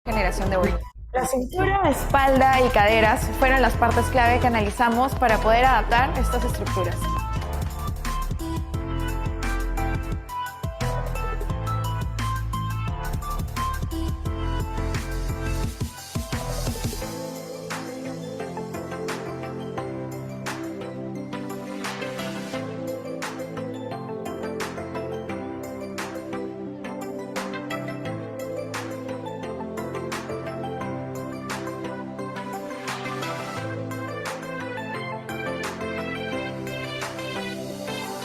Generación de volumen. La cintura, espalda y caderas fueron las partes clave que analizamos para poder adaptar estas estructuras.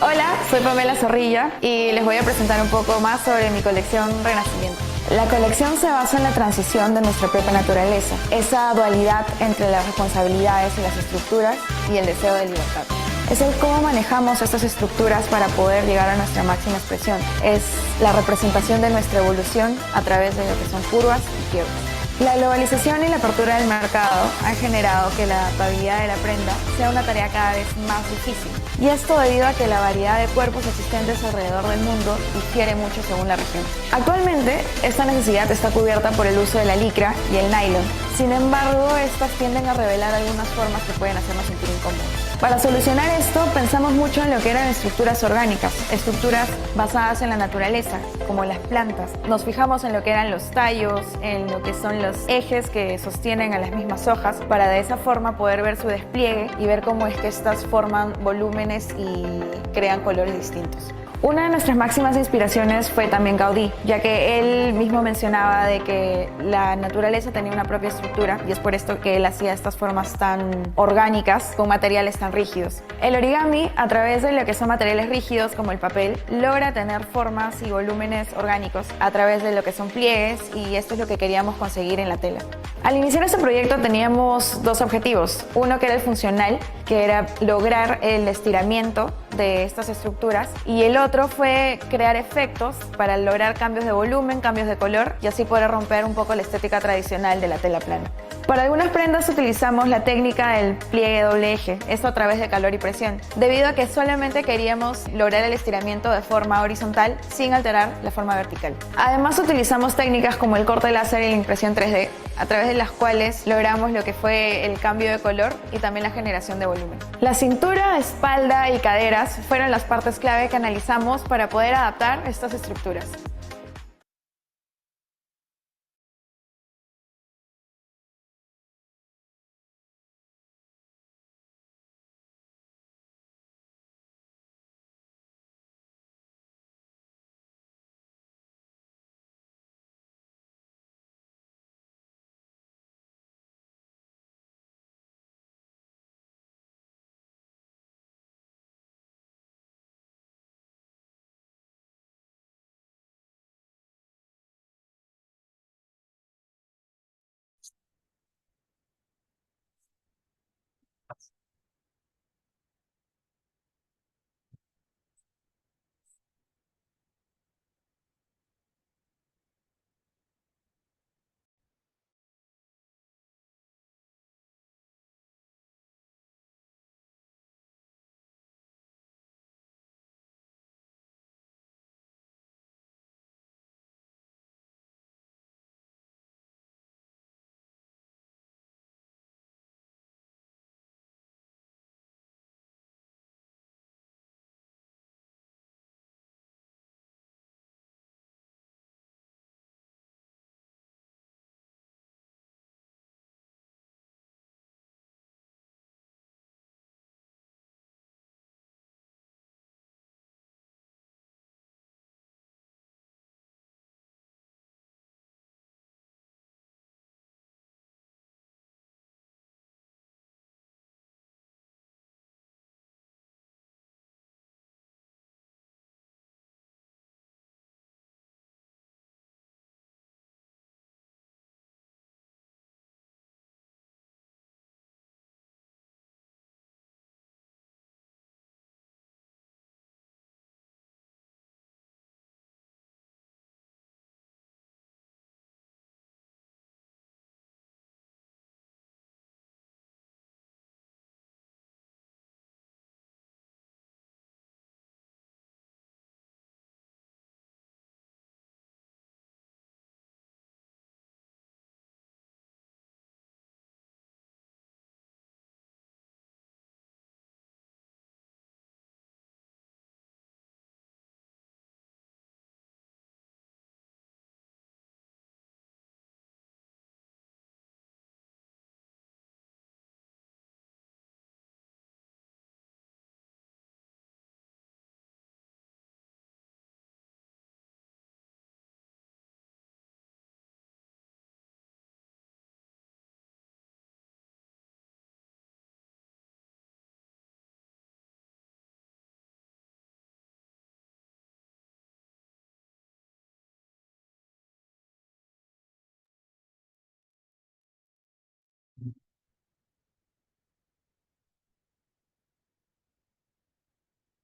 Hola, soy Pamela Zorrilla y les voy a presentar un poco más sobre mi colección Renacimiento. La colección se basa en la transición de nuestra propia naturaleza, esa dualidad entre las responsabilidades y las estructuras y el deseo de libertad. Es el cómo manejamos estas estructuras para poder llegar a nuestra máxima expresión. Es la representación de nuestra evolución a través de lo que son curvas y quiebres. La globalización y la apertura del mercado han generado que la adaptabilidad de la prenda sea una tarea cada vez más difícil. Y esto debido a que la variedad de cuerpos existentes alrededor del mundo difiere mucho según la región. Actualmente, esta necesidad está cubierta por el uso de la licra y el nylon. Sin embargo, estas tienden a revelar algunas formas que pueden hacernos sentir incómodos. Para solucionar esto, pensamos mucho en lo que eran estructuras orgánicas, estructuras basadas en la naturaleza, como las plantas. Nos fijamos en lo que eran los tallos, en lo que son los ejes que sostienen a las mismas hojas, para de esa forma poder ver su despliegue y ver cómo es que estas forman volúmenes y crean colores distintos. Una de nuestras máximas inspiraciones fue también Gaudí, ya que él mismo mencionaba de que la naturaleza tenía una propia estructura y es por esto que él hacía estas formas tan orgánicas con materiales tan rígidos. El origami, a través de lo que son materiales rígidos como el papel, logra tener formas y volúmenes orgánicos a través de lo que son pliegues, y esto es lo que queríamos conseguir en la tela. Al iniciar este proyecto teníamos dos objetivos. Uno que era el funcional, que era lograr el estiramiento de estas estructuras, y el otro fue crear efectos para lograr cambios de volumen, cambios de color y así poder romper un poco la estética tradicional de la tela plana. Para algunas prendas utilizamos la técnica del pliegue doble eje, esto a través de calor y presión, debido a que solamente queríamos lograr el estiramiento de forma horizontal sin alterar la forma vertical. Además utilizamos técnicas como el corte láser y la impresión 3D, a través de las cuales logramos lo que fue el cambio de color y también la generación de volumen. La cintura, espalda y caderas fueron las partes clave que analizamos para poder adaptar estas estructuras.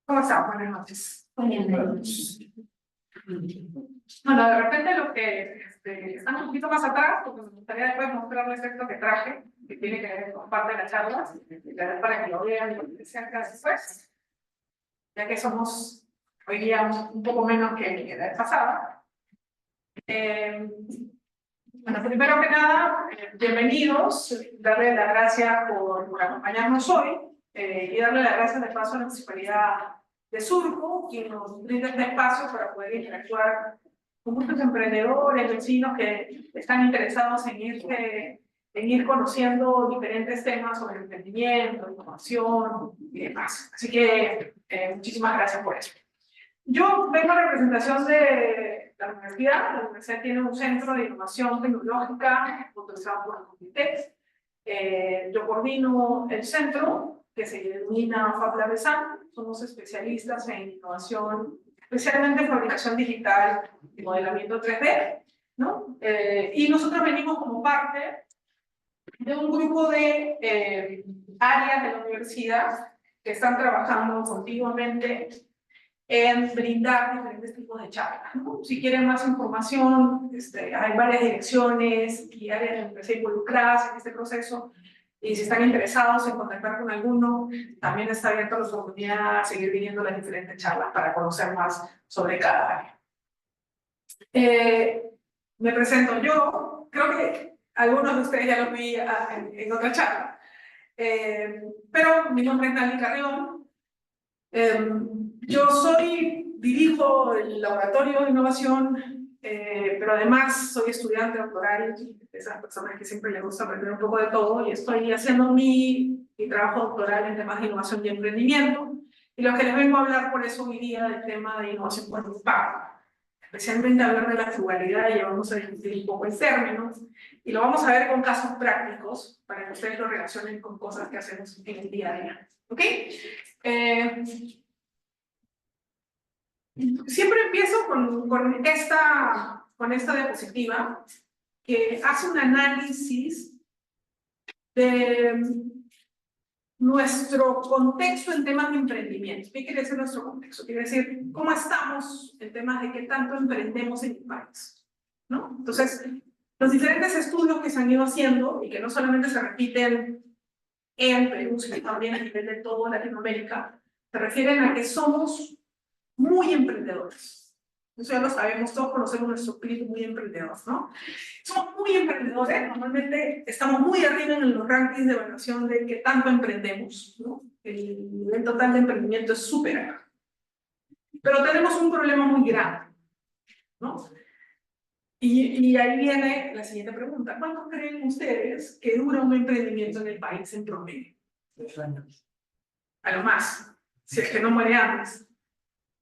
¿Cómo están? Buenas noches. Bien. Bueno, de repente lo que están un poquito más atrás, porque me gustaría después mostrarles esto que traje, que tiene que ver con parte de las charlas, para que lo vean y lo que cerca después, ya que somos hoy día un poco menos que la vez pasada. Bueno, primero que nada, bienvenidos, darle las gracias por acompañarnos hoy y darle las gracias de paso a la Municipalidad de Surco, quien nos brinda este espacio para poder interactuar con muchos emprendedores, vecinos que están interesados en ir conociendo diferentes temas sobre emprendimiento, innovación y demás. Así que muchísimas gracias por eso. Yo vengo a representación de la universidad. La universidad tiene un centro de innovación tecnológica autorizado por el Comité. Yo coordino el centro, que se denomina FabLab ESAM. Somos especialistas en innovación, especialmente en fabricación digital y modelamiento 3D, ¿no? Y nosotros venimos como parte de un grupo de áreas de la universidad que están trabajando continuamente en brindar diferentes tipos de charlas, ¿no? Si quieren más información, hay varias direcciones y áreas de empresa involucradas en este proceso, y si están interesados en contactar con alguno, también está abierta la oportunidad a seguir viniendo a las diferentes charlas para conocer más sobre cada área. Me presento yo, creo que algunos de ustedes ya los vi en otra charla, pero mi nombre es Nali Carrión. Yo dirijo el laboratorio de innovación, pero además soy estudiante doctoral, de esas personas que siempre les gusta aprender un poco de todo, y estoy haciendo mi trabajo doctoral en temas de innovación y emprendimiento, y lo que les vengo a hablar por eso hoy día del tema de innovación por impacto, especialmente hablar de la frugalidad, y vamos a discutir un poco el término, y lo vamos a ver con casos prácticos, para que ustedes lo relacionen con cosas que hacemos en el día a día. ¿Ok? Siempre empiezo con esta diapositiva que hace un análisis de nuestro contexto en temas de emprendimiento. ¿Qué quiere decir nuestro contexto? Quiere decir cómo estamos en temas de qué tanto emprendemos en el país, ¿no? Entonces, los diferentes estudios que se han ido haciendo y que no solamente se repiten en Perú, sino también a nivel de toda Latinoamérica, se refieren a que somos muy emprendedores. Eso ya lo sabemos, todos conocemos nuestro espíritu muy emprendedor, ¿no? Somos muy emprendedores, normalmente estamos muy arriba en los rankings de evaluación de qué tanto emprendemos, ¿no? El nivel total de emprendimiento es súper alto. Pero tenemos un problema muy grande, ¿no? Y ahí viene la siguiente pregunta. ¿Cuánto creen ustedes que dura un emprendimiento en el país en promedio? 2 años. A lo más, si es que no muere antes,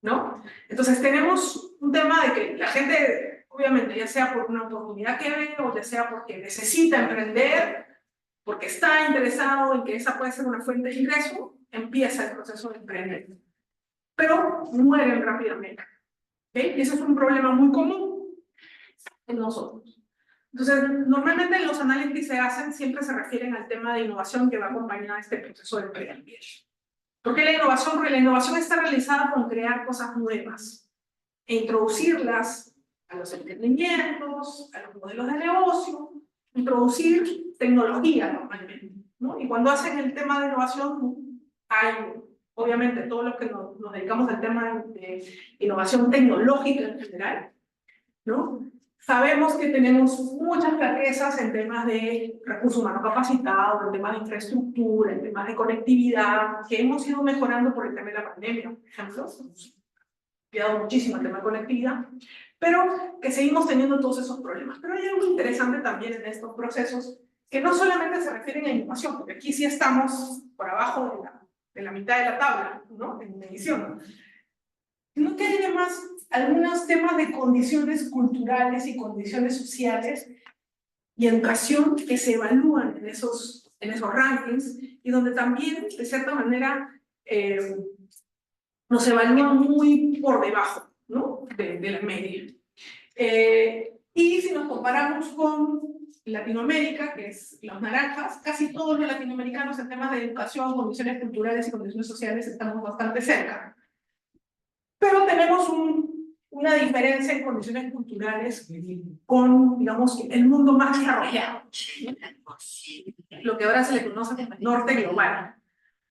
¿no? Entonces tenemos un tema de que la gente, obviamente, ya sea por una oportunidad que ve o ya sea porque necesita emprender, porque está interesado en que esa puede ser una fuente de ingreso, empieza el proceso de emprender. Pero mueren rápidamente. ¿Okay? Y ese es un problema muy común en nosotros. Entonces, normalmente los análisis que se hacen siempre se refieren al tema de innovación que va acompañado a este proceso de emprendimiento. ¿Por qué la innovación? Porque la innovación está realizada con crear cosas nuevas e introducirlas a los emprendimientos, a los modelos de negocio, introducir tecnología normalmente, ¿no? Y cuando hacen el tema de innovación, hay, obviamente, todos los que nos dedicamos al tema de innovación tecnológica en general, ¿no? Sabemos que tenemos muchas flaquezas en temas de recursos humanos capacitados, en temas de infraestructura, en temas de conectividad, que hemos ido mejorando por el tema de la pandemia, por ejemplo. Hemos cuidado muchísimo el tema de conectividad, pero que seguimos teniendo todos esos problemas. Pero hay algo interesante también en estos procesos, que no solamente se refieren a innovación, porque aquí sí estamos por abajo de la mitad de la tabla, ¿no? En medición, sino que hay además algunos temas de condiciones culturales y condiciones sociales y educación que se evalúan en esos rankings y donde también, de cierta manera, nos evalúan muy por debajo, ¿no? de la media. Y si nos comparamos con Latinoamérica, que es los naranjas, casi todos los latinoamericanos en temas de educación, condiciones culturales y condiciones sociales estamos bastante cerca pero tenemos una diferencia en condiciones culturales con, digamos, el mundo más desarrollado, lo que ahora se le conoce como el norte global.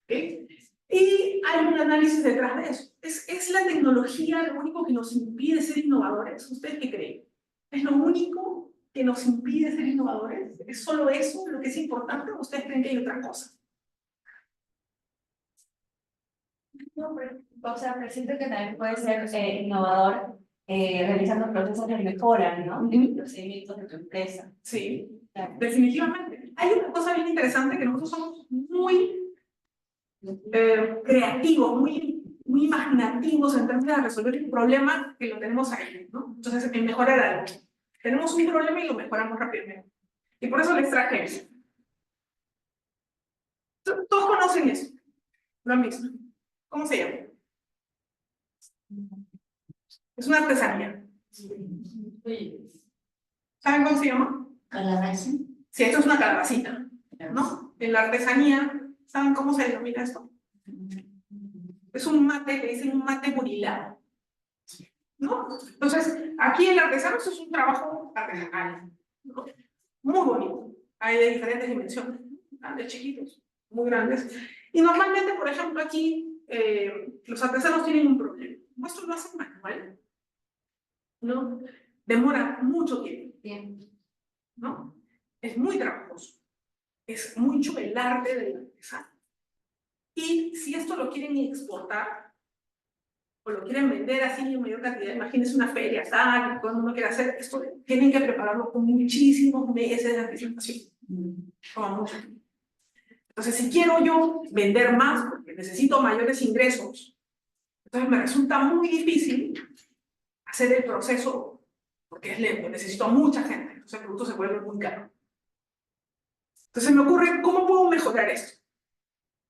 ¿Okay? Y hay un análisis detrás de eso. ¿Es la tecnología lo único que nos impide ser innovadores? ¿Ustedes qué creen? ¿Es lo único que nos impide ser innovadores? ¿Es solo eso lo que es importante o ustedes creen que hay otra cosa? No, o sea, pero siento que también puede ser innovador realizando procesos de mejora, ¿no? De los procedimientos de tu empresa. Sí, Claro. definitivamente. Hay una cosa bien interesante que nosotros somos muy creativos, muy imaginativos en términos de resolver un problema que lo tenemos ahí, ¿no? Entonces, en mejorar algo. Tenemos un problema y lo mejoramos rápidamente. Y por eso les traje eso. Todos conocen eso. Lo han visto. ¿Cómo se llama? Es una artesanía. ¿Saben cómo se llama? Calabaza. Sí, esto es una calabacita, ¿no? En la artesanía, ¿saben cómo se denomina esto? Es un mate, le dicen un mate burilado, ¿no? Entonces, aquí el artesano, esto es un trabajo artesanal, ¿no? Muy bonito. Hay de diferentes dimensiones, grandes, chiquitos, muy grandes. Y normalmente, por ejemplo, aquí los artesanos tienen un problema. Como esto lo hacen manual, ¿no? Demora mucho tiempo, ¿no? Es muy trabajoso. Es mucho el arte del artesano. Y si esto lo quieren exportar, o lo quieren vender así en mayor cantidad, imagínense una feria, tal, cuando uno quiere hacer esto, tienen que prepararlo con muchísimos meses de anticipación. Como mucho. Entonces, si quiero yo vender más, porque necesito mayores ingresos, entonces me resulta muy difícil hacer el proceso, porque es lento, necesito mucha gente, entonces el producto se vuelve muy caro. Entonces me ocurre, ¿cómo puedo mejorar esto?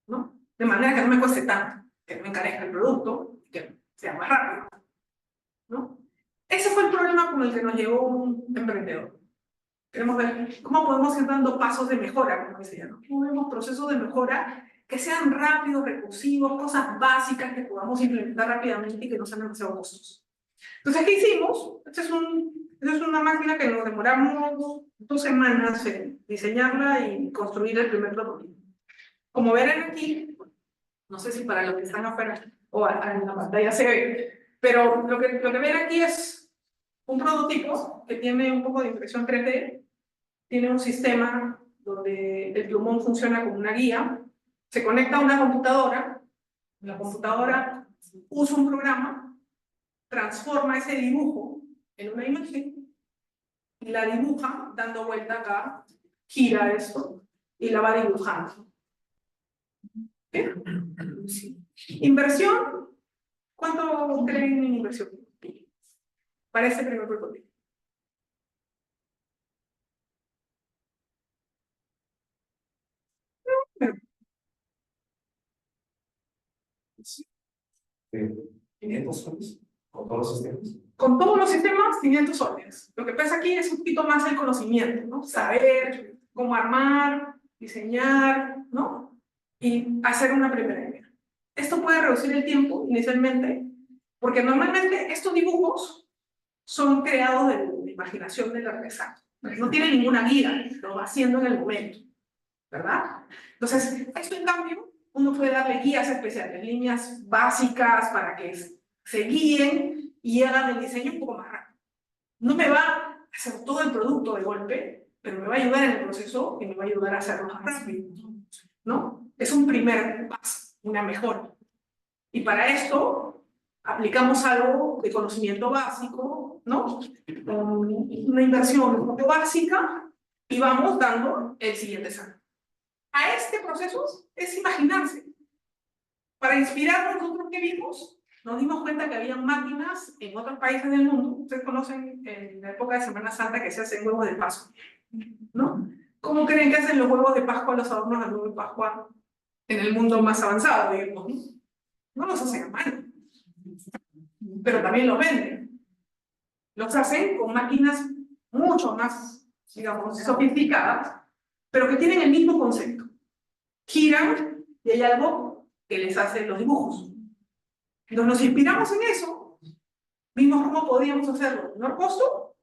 ¿No? De manera que no me cueste tanto, que no me encarezca el producto, que sea más rápido, ¿no? Ese fue el problema con el que nos llegó un emprendedor. Queremos ver cómo podemos ir dando pasos de mejora, como decía, ¿no? Cómo vemos procesos de mejora que sean rápidos, recursivos, cosas básicas que podamos implementar rápidamente y que no sean demasiado costosos. Entonces, ¿qué hicimos? Esta es una máquina que nos demoramos 2 semanas en diseñarla y construir el primer prototipo. Como verán aquí, no sé si para los que están afuera o en la pantalla se ve, pero lo que ven aquí es un prototipo que tiene un poco de impresión 3D, tiene un sistema donde el plumón funciona como una guía, se conecta a una computadora, la computadora usa un programa, transforma ese dibujo en una imagen y la dibuja dando vuelta acá, gira esto y la va dibujando. Inversión, ¿cuánto creen en inversión? Para este primer prototipo. $500 con todos los sistemas. Con todos los sistemas, 500 soles. Lo que pasa aquí es un poquito más el conocimiento, ¿no? Saber cómo armar, diseñar, ¿no? Y hacer una primera idea. Esto puede reducir el tiempo inicialmente, porque normalmente estos dibujos son creados de la imaginación del artesano. No tiene ninguna guía, lo va haciendo en el momento, ¿verdad? Entonces, esto en cambio, uno puede darle guías especiales, líneas básicas para que se guíen y hagan el diseño un poco más rápido. No me va a hacer todo el producto de golpe, pero me va a ayudar en el proceso y me va a ayudar a hacerlo más rápido, ¿no? Es un primer paso, una mejora. Y para esto aplicamos algo de conocimiento básico, ¿no? Una inversión un poco básica y vamos dando el siguiente salto. A este proceso es imaginarse. Para inspirarnos nosotros que vimos, nos dimos cuenta que había máquinas en otros países del mundo. Ustedes conocen en la época de Semana Santa que se hacen huevos de Pascua, ¿no? ¿Cómo creen que hacen los huevos de Pascua, los adornos del huevo de Pascua en el mundo más avanzado, digamos? No los hacen a mano, pero también los venden. Los hacen con máquinas mucho más, digamos, sofisticadas, pero que tienen el mismo concepto. Giran y hay algo que les hace los dibujos. ¿Ok? Entonces nos inspiramos en eso, vimos cómo podíamos hacerlo a menor costo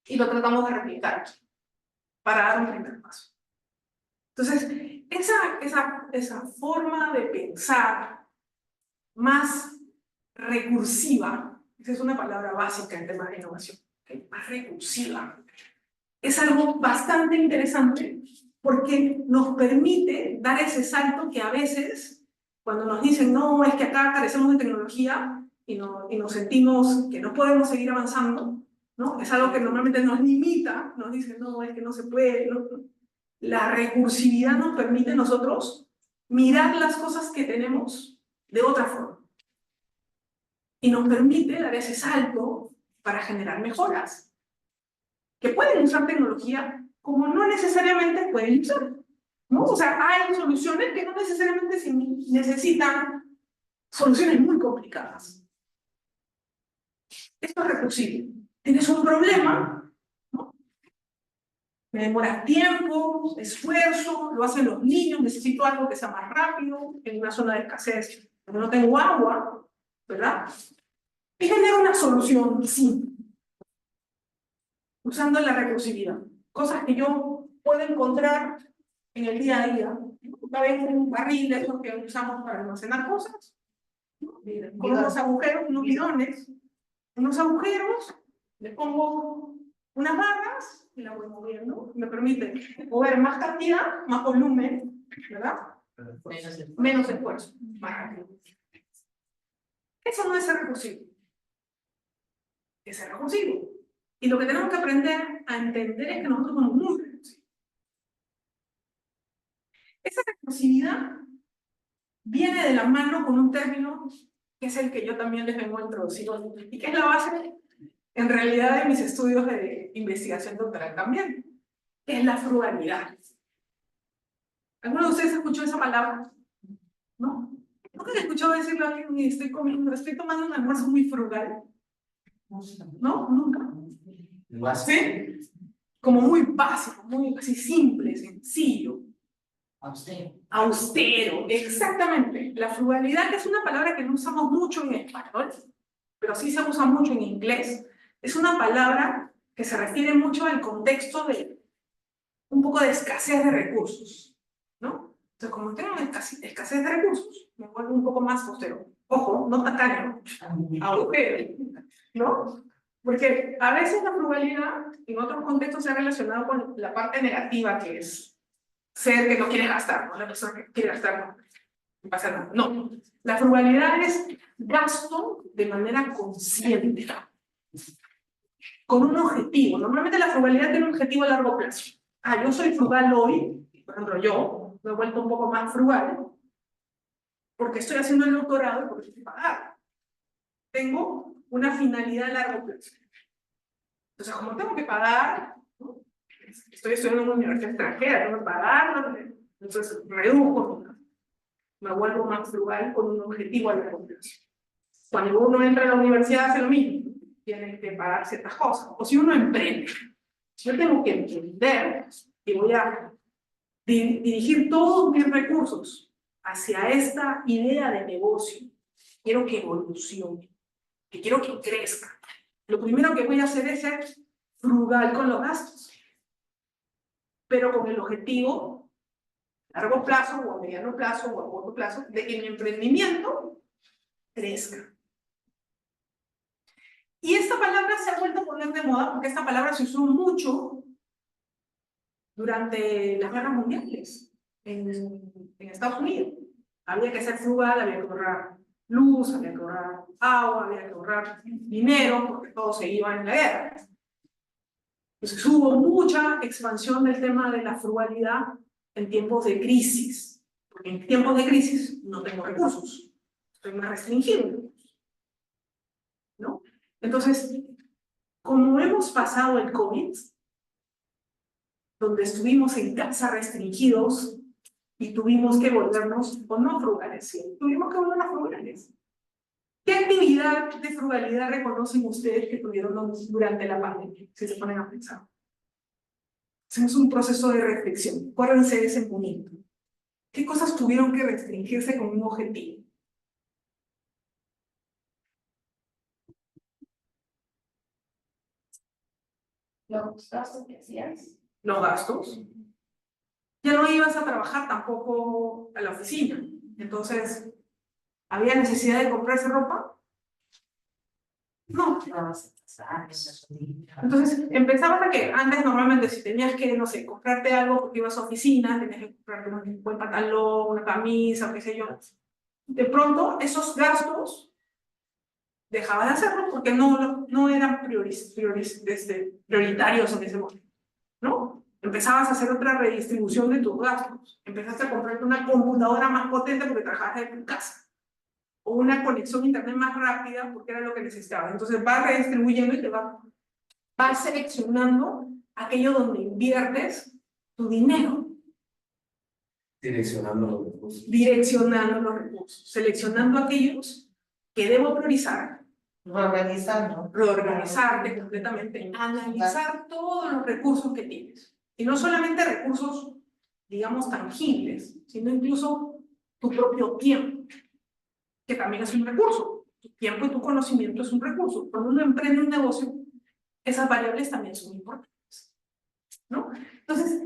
y lo tratamos de replicar para dar un primer paso. Entonces, esa forma de pensar más recursiva, esa es una palabra básica en temas de innovación, ¿okay? Más recursiva, es algo bastante interesante porque nos permite dar ese salto que a veces, cuando nos dicen, no, es que acá carecemos de tecnología y nos sentimos que no podemos seguir avanzando, ¿no? Es algo que normalmente nos limita, nos dicen, no, es que no se puede, ¿no? La recursividad nos permite a nosotros mirar las cosas que tenemos de otra forma. Y nos permite dar ese salto para generar mejoras. Que pueden usar tecnología como no necesariamente pueden usar, ¿no? O sea, hay soluciones que no necesariamente necesitan soluciones muy complicadas. Esto es recursivo. Tienes un problema, ¿no? Me demora tiempo, esfuerzo, lo hacen los niños, necesito algo que sea más rápido, en una zona de escasez, porque no tengo agua, ¿verdad? Y genera una solución simple, usando la recursividad. Cosas que yo puedo encontrar en el día a día. Una vez un barril de esos que usamos para almacenar cosas, con unos agujeros, unos bidones, unos agujeros, le pongo unas barras y la voy moviendo. Me permite mover más cantidad, más volumen, ¿verdad? Menos esfuerzo, más rápido. Eso no es ser recursivo. Es ser recursivo. Y lo que tenemos que aprender a entender es que nosotros somos muy recursivos. Esa recursividad viene de la mano con un término que es el que yo también les vengo a introducir hoy, y que es la base, en realidad, de mis estudios de investigación doctoral también, que es la frugalidad. ¿Alguno de ustedes escuchó esa palabra? ¿No? ¿Nunca he escuchado decirlo a alguien y estoy tomando un almuerzo muy frugal? ¿No? ¿Nunca? ¿Sí? Como muy básico, muy así simple, sencillo. Austero, exactamente. La frugalidad, que es una palabra que no usamos mucho en español, pero sí se usa mucho en inglés, es una palabra que se refiere mucho al contexto de un poco de escasez de recursos, ¿no? Entonces, como tengo escasez de recursos, me vuelvo un poco más austero. Ojo, no tacaño, austero, ¿no? Porque a veces la frugalidad en otros contextos se ha relacionado con la parte negativa, que es ser que no quiere gastar, ¿no? La persona que quiere gastar no pasa nada. No, la frugalidad es gasto de manera consciente, con un objetivo. Normalmente la frugalidad tiene un objetivo a largo plazo. Yo soy frugal hoy, por ejemplo, yo me he vuelto un poco más frugal porque estoy haciendo el doctorado y porque estoy pagar. Tengo una finalidad a largo plazo. Entonces, como tengo que pagar, ¿no? Estoy estudiando en una universidad extranjera, tengo que pagar, entonces reduzco, me vuelvo más frugal con un objetivo a largo plazo. Cuando uno entra a la universidad hace lo mismo, tiene que pagar ciertas cosas. O si uno emprende, yo tengo que emprender y voy a dirigir todos mis recursos hacia esta idea de negocio. Quiero que evolucione, que quiero que crezca. Lo primero que voy a hacer es ser frugal con los gastos, pero con el objetivo a largo plazo o a mediano plazo o a corto plazo de que mi emprendimiento crezca. Y esta palabra se ha vuelto a poner de moda porque esta palabra se usó mucho durante las guerras mundiales en Estados Unidos. Había que ser frugal, había que ahorrar luz, había que ahorrar agua, había que ahorrar dinero porque todo se iba en la guerra. Entonces hubo mucha expansión del tema de la frugalidad en tiempos de crisis, porque en tiempos de crisis no tengo recursos, estoy más restringido, ¿no? Entonces, como hemos pasado el COVID, donde estuvimos en casa restringidos y tuvimos que volvernos, o no frugales, ¿sí? Tuvimos que volvernos frugales. ¿Qué actividad de frugalidad reconocen ustedes que tuvieron durante la pandemia, si se ponen a pensar? Hacemos un proceso de reflexión. Acuérdense de ese momento. ¿Qué cosas tuvieron que restringirse con un objetivo? los gastos que hacías. los gastos. Ya no ibas a trabajar tampoco a la oficina. Entonces, ¿había necesidad de comprarse ropa? No. Entonces, empezabas a que antes normalmente si tenías que, no sé, comprarte algo porque ibas a oficina, tenías que comprarte un buen pantalón, una camisa, o qué sé yo. De pronto, esos gastos dejabas de hacerlo porque no eran prioritarios en ese momento, ¿no? Empezabas a hacer otra redistribución de tus gastos. Empezaste a comprarte una computadora más potente porque trabajabas en tu casa. O una conexión a internet más rápida porque era lo que necesitabas. Entonces vas redistribuyendo y vas seleccionando aquello donde inviertes tu dinero. Direccionando los recursos. Direccionando los recursos. Seleccionando aquellos que debo priorizar. Reorganizarte completamente. Analizar todos los recursos que tienes. Y no solamente recursos, digamos, tangibles, sino incluso tu propio tiempo, que también es un recurso. Tu tiempo y tu conocimiento es un recurso. Cuando uno emprende un negocio, esas variables también son importantes, ¿no? Entonces,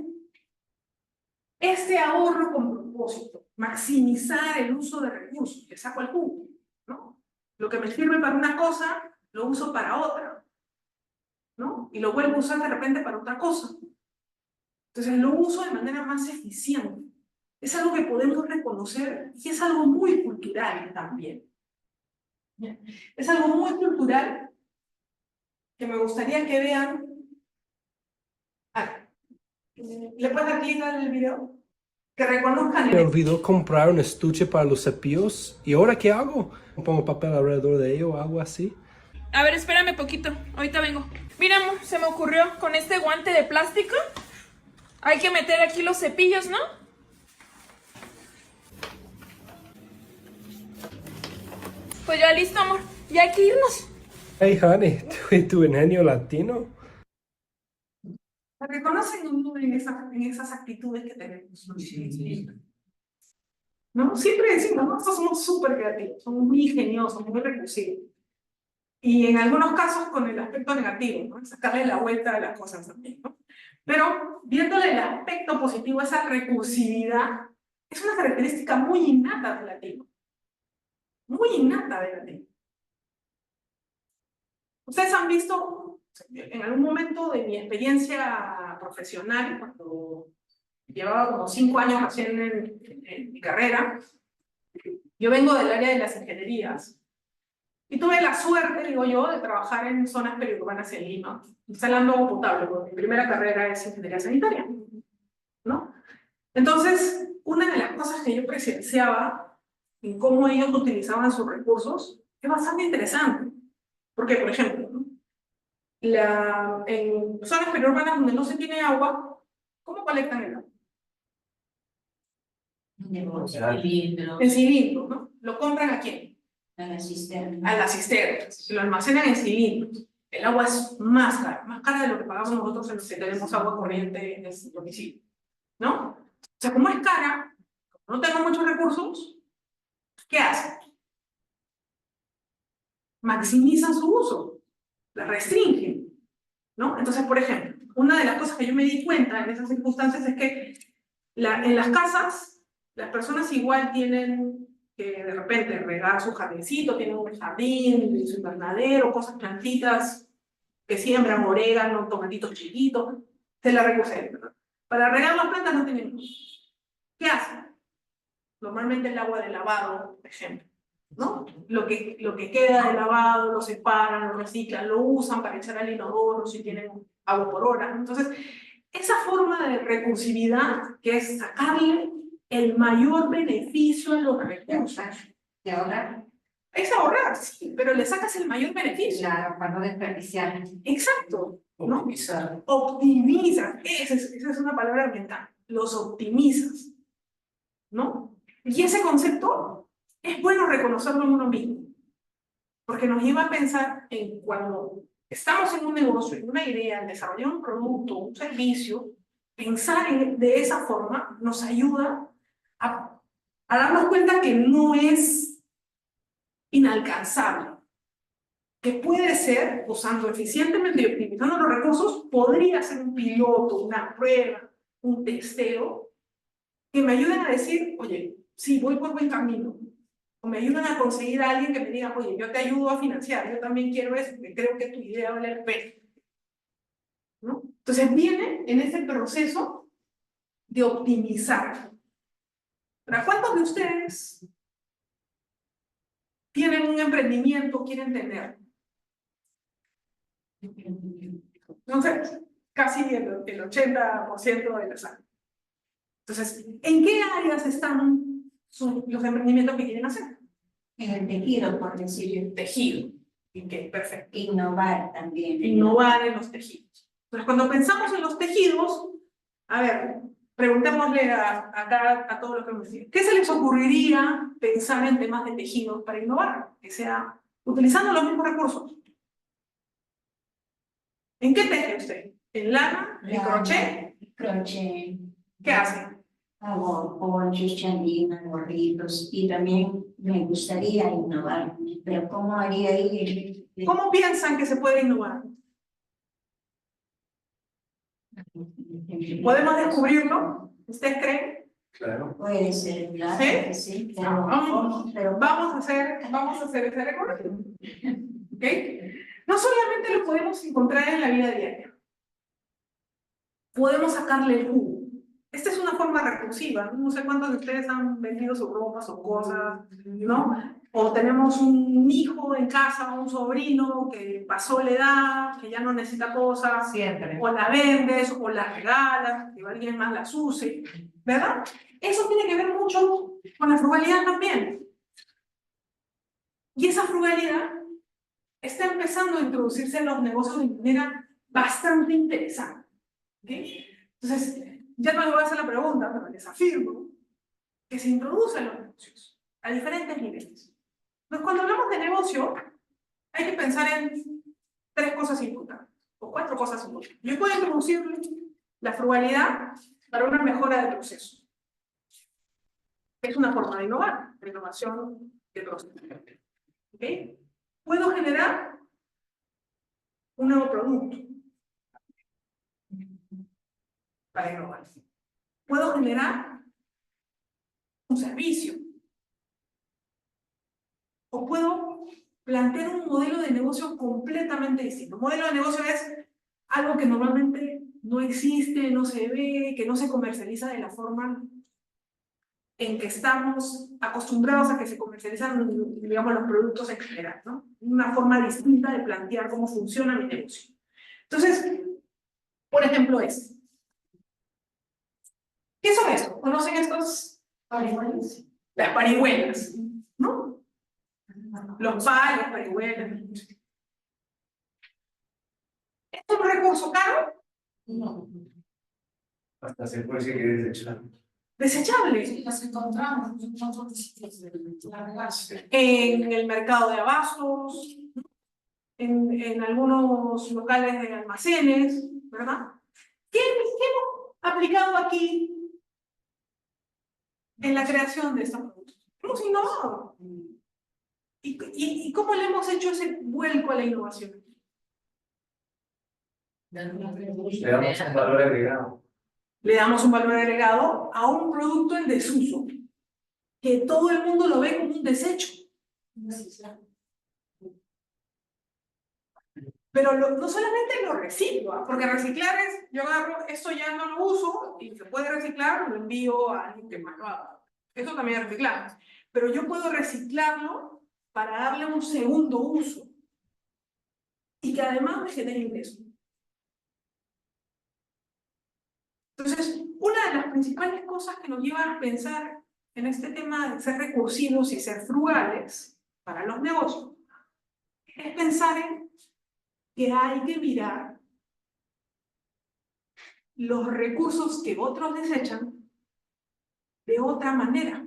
este ahorro con propósito, maximizar el uso de recursos, le saco el jugo, ¿no? Lo que me sirve para una cosa, lo uso para otra, ¿no? Y lo vuelvo a usar de repente para otra cosa. Entonces, lo uso de manera más eficiente. Es algo que podemos reconocer y es algo muy cultural también. Es algo muy cultural que me gustaría que vean. ¿Le puedes dar clic al video? Que reconozcan. Me olvidó comprar un estuche para los cepillos. ¿Y ahora qué hago? ¿Pongo papel alrededor de ello o algo así? A ver, espérame poquito. Ahorita vengo. Mira, amor, se me ocurrió con este guante de plástico. Hay que meter aquí los cepillos, ¿no? Pues ya listo, amor. Ya hay que irnos. Hey, honey, ¿tú y tu ingenio latino? Reconocen uno en esas actitudes que tenemos. ¿No? Siempre decimos, nosotros somos súper creativos, somos muy ingeniosos, muy recursivos. Y en algunos casos con el aspecto negativo, ¿no? Sacarle la vuelta a las cosas también, ¿no? Pero viéndole el aspecto positivo, esa recursividad, es una característica muy innata del latino. Muy innata del latino. Ustedes han visto, en algún momento de mi experiencia profesional, cuando llevaba como 5 años recién en mi carrera, yo vengo del área de las ingenierías, y tuve la suerte, digo yo, de trabajar en zonas periurbanas en Lima, instalando agua potable, porque mi primera carrera es ingeniería sanitaria, ¿no? Entonces, una de las cosas que yo presenciaba en cómo ellos utilizaban sus recursos es bastante interesante. Porque, por ejemplo, ¿no? En zonas periurbanas donde no se tiene agua, ¿cómo colectan el agua? En cilindros, ¿no? ¿Lo compran a quién? A la cisterna. A las cisternas. Se lo almacenan en cilindros. El agua es más cara de lo que pagamos nosotros en los que tenemos agua corriente en el domicilio, ¿no? O sea, como es cara, como no tengo muchos recursos, ¿qué hacen? Maximizan su uso, la restringen, ¿no? Entonces, por ejemplo, una de las cosas que yo me di cuenta en esas circunstancias es que en las casas, las personas igual tienen que de repente regar su jardincito, tienen un jardín, su invernadero, cosas, plantitas que siembran, orégano, tomatitos chiquitos, se la recursen, ¿verdad? Para regar las plantas no tenemos. ¿Qué hacen? Normalmente el agua de lavado, por ejemplo, ¿no? Lo que queda de lavado, lo separan, lo reciclan, lo usan para echar al inodoro si tienen agua por hora. Entonces, esa forma de recursividad, que es sacarle el mayor beneficio a los recursos. ¿De ahorrar? Es ahorrar, sí, pero le sacas el mayor beneficio. Claro, para no desperdiciar. Exacto, ¿no? Optimizar. Optimizas, esa es una palabra ambiental, los optimizas, ¿no? Y ese concepto es bueno reconocerlo en uno mismo, porque nos lleva a pensar en cuando estamos en un negocio, en una idea, en desarrollar un producto, un servicio, pensar de esa forma nos ayuda a darnos cuenta que no es inalcanzable, que puede ser, usando eficientemente y optimizando los recursos, podría ser un piloto, una prueba, un testeo, que me ayuden a decir, oye, sí, voy por buen camino. O me ayudan a conseguir a alguien que me diga, oye, yo te ayudo a financiar, yo también quiero eso, porque creo que tu idea vale la pena. ¿No? Entonces viene en ese proceso de optimizar. ¿Para cuántos de ustedes tienen un emprendimiento, quieren tener? Entonces, casi el 80% de las áreas. Entonces, ¿en qué áreas están los emprendimientos que quieren hacer? En el tejido, por decirlo. Tejido. ¿En qué? Perfecto. Innovar también. Innovar en los tejidos. Entonces, cuando pensamos en los tejidos, a ver, preguntémosle a todos los que nos siguen, ¿qué se les ocurriría pensar en temas de tejidos para innovar? Que sea utilizando los mismos recursos. ¿En qué teje usted? ¿En lana? ¿En crochet? Crochet. ¿Qué hace? Hago ponchos, chandinas, gorritos, y también me gustaría innovar, pero ¿cómo haría ahí? ¿Cómo piensan que se puede innovar? ¿Podemos descubrirlo? ¿Ustedes creen? Claro. Puede ser, claro ¿Sí? que sí, pero, Vamos a hacer ese recorrido. ¿Ok? No solamente lo podemos encontrar en la vida diaria. Podemos sacarle el jugo. Esta es una forma recursiva. No sé cuántos de ustedes han vendido sus ropas o cosas, ¿no? O tenemos un hijo en casa, un sobrino que pasó la edad, que ya no necesita cosas. Siempre. O la vendes, o la regalas, que alguien más las use, ¿verdad? Eso tiene que ver mucho con la frugalidad también. Y esa frugalidad está empezando a introducirse en los negocios de manera bastante interesante. ¿Okay? Entonces, ya no les voy a hacer la pregunta, pero les afirmo que se introducen los negocios a diferentes niveles. Entonces, cuando hablamos de negocio, hay que pensar en 3 cosas importantes, o 4 cosas importantes. Yo puedo introducir la frugalidad para una mejora del proceso. Es una forma de innovar, la innovación de proceso. ¿Okay? Puedo generar un nuevo producto para innovar. Puedo generar un servicio. O puedo plantear un modelo de negocio completamente distinto. Un modelo de negocio es algo que normalmente no existe, no se ve, que no se comercializa de la forma en que estamos acostumbrados a que se comercializan, digamos, los productos en general, ¿no? Una forma distinta de plantear cómo funciona mi negocio. Entonces, por ejemplo, ¿qué son estos? ¿Conocen estos? Parihuelas. Las parihuelas, ¿no? Los palos, parihuelas. ¿Esto es un recurso caro? No. Hasta se puede decir que es desechable. Desechable. Las encontramos en otros sitios de la relación. En el mercado de abastos, en algunos locales de almacenes, ¿verdad? ¿Qué hemos aplicado aquí en la creación de estos productos? Hemos innovado. ¿Y cómo le hemos hecho ese vuelco a la innovación? Le damos un valor agregado. Le damos un valor agregado a un producto en desuso, que todo el mundo lo ve como un desecho. Pero no solamente lo reciclo, porque reciclar es, yo agarro, esto ya no lo uso, y se puede reciclar, lo envío a alguien que más lo haga. Eso también es reciclar. Pero yo puedo reciclarlo para darle un segundo uso, y que además me genere ingreso. Entonces, una de las principales cosas que nos lleva a pensar en este tema de ser recursivos y ser frugales para los negocios es pensar en que hay que mirar los recursos que otros desechan de otra manera.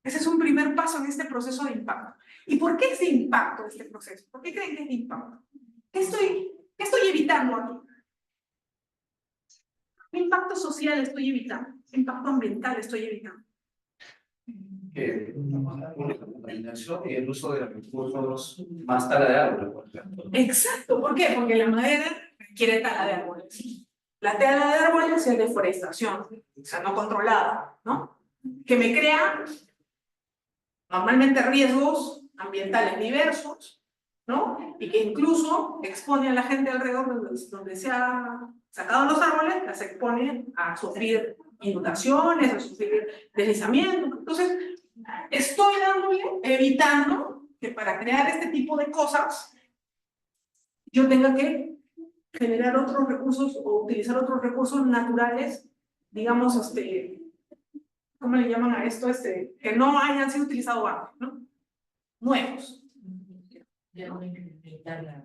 Ese es un primer paso en este proceso de impacto. ¿Y por qué es de impacto este proceso? ¿Por qué creen que es de impacto? ¿Qué estoy evitando aquí? ¿Qué impacto social estoy evitando? ¿Qué impacto ambiental estoy evitando? que la inversión y el uso de recursos más tala de árboles, por ejemplo. Exacto, ¿por qué? Porque la madera requiere tala de árboles. La tala de árboles es deforestación, o sea, no controlada, ¿no? Que me crea normalmente riesgos ambientales diversos, ¿no? Y que incluso expone a la gente alrededor donde se ha sacado los árboles, las expone a sufrir inundaciones, a sufrir deslizamientos. Entonces, estoy evitando que para crear este tipo de cosas yo tenga que generar otros recursos o utilizar otros recursos naturales, digamos, ¿cómo le llaman a esto? Que no hayan sido utilizados antes, ¿no? Nuevos. Ya no hay que incrementar la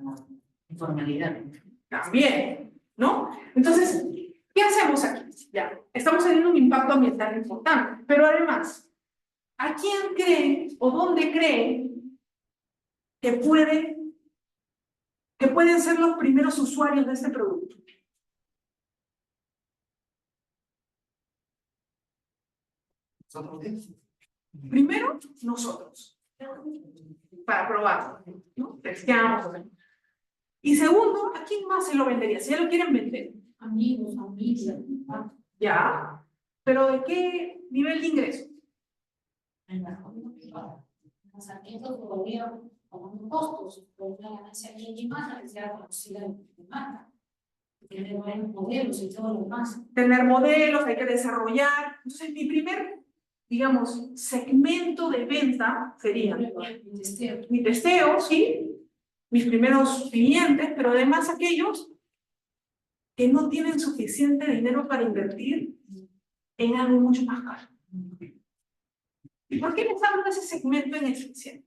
informalidad. También, ¿no? Entonces, ¿qué hacemos aquí? Ya, estamos teniendo un impacto ambiental importante, pero además, ¿a quién creen o dónde creen que pueden ser los primeros usuarios de este producto? Primero, nosotros, para probarlo, ¿no? Testeamos. Y segundo, ¿a quién más se lo vendería? Si ya lo quieren vender. Amigos, familia, Ya, pero ¿de qué nivel de ingreso? en la lanzamientos todavía con costos, con una ganancia mínima que sea conocida de marca. Tener buenos modelos y todo lo demás. Tener modelos, hay que desarrollar. Entonces, mi primer, digamos, segmento de venta sería mi testeo, ¿sí? Mis primeros clientes, pero además aquellos que no tienen suficiente dinero para invertir en algo mucho más caro. ¿Y por qué les hablo de ese segmento en especial?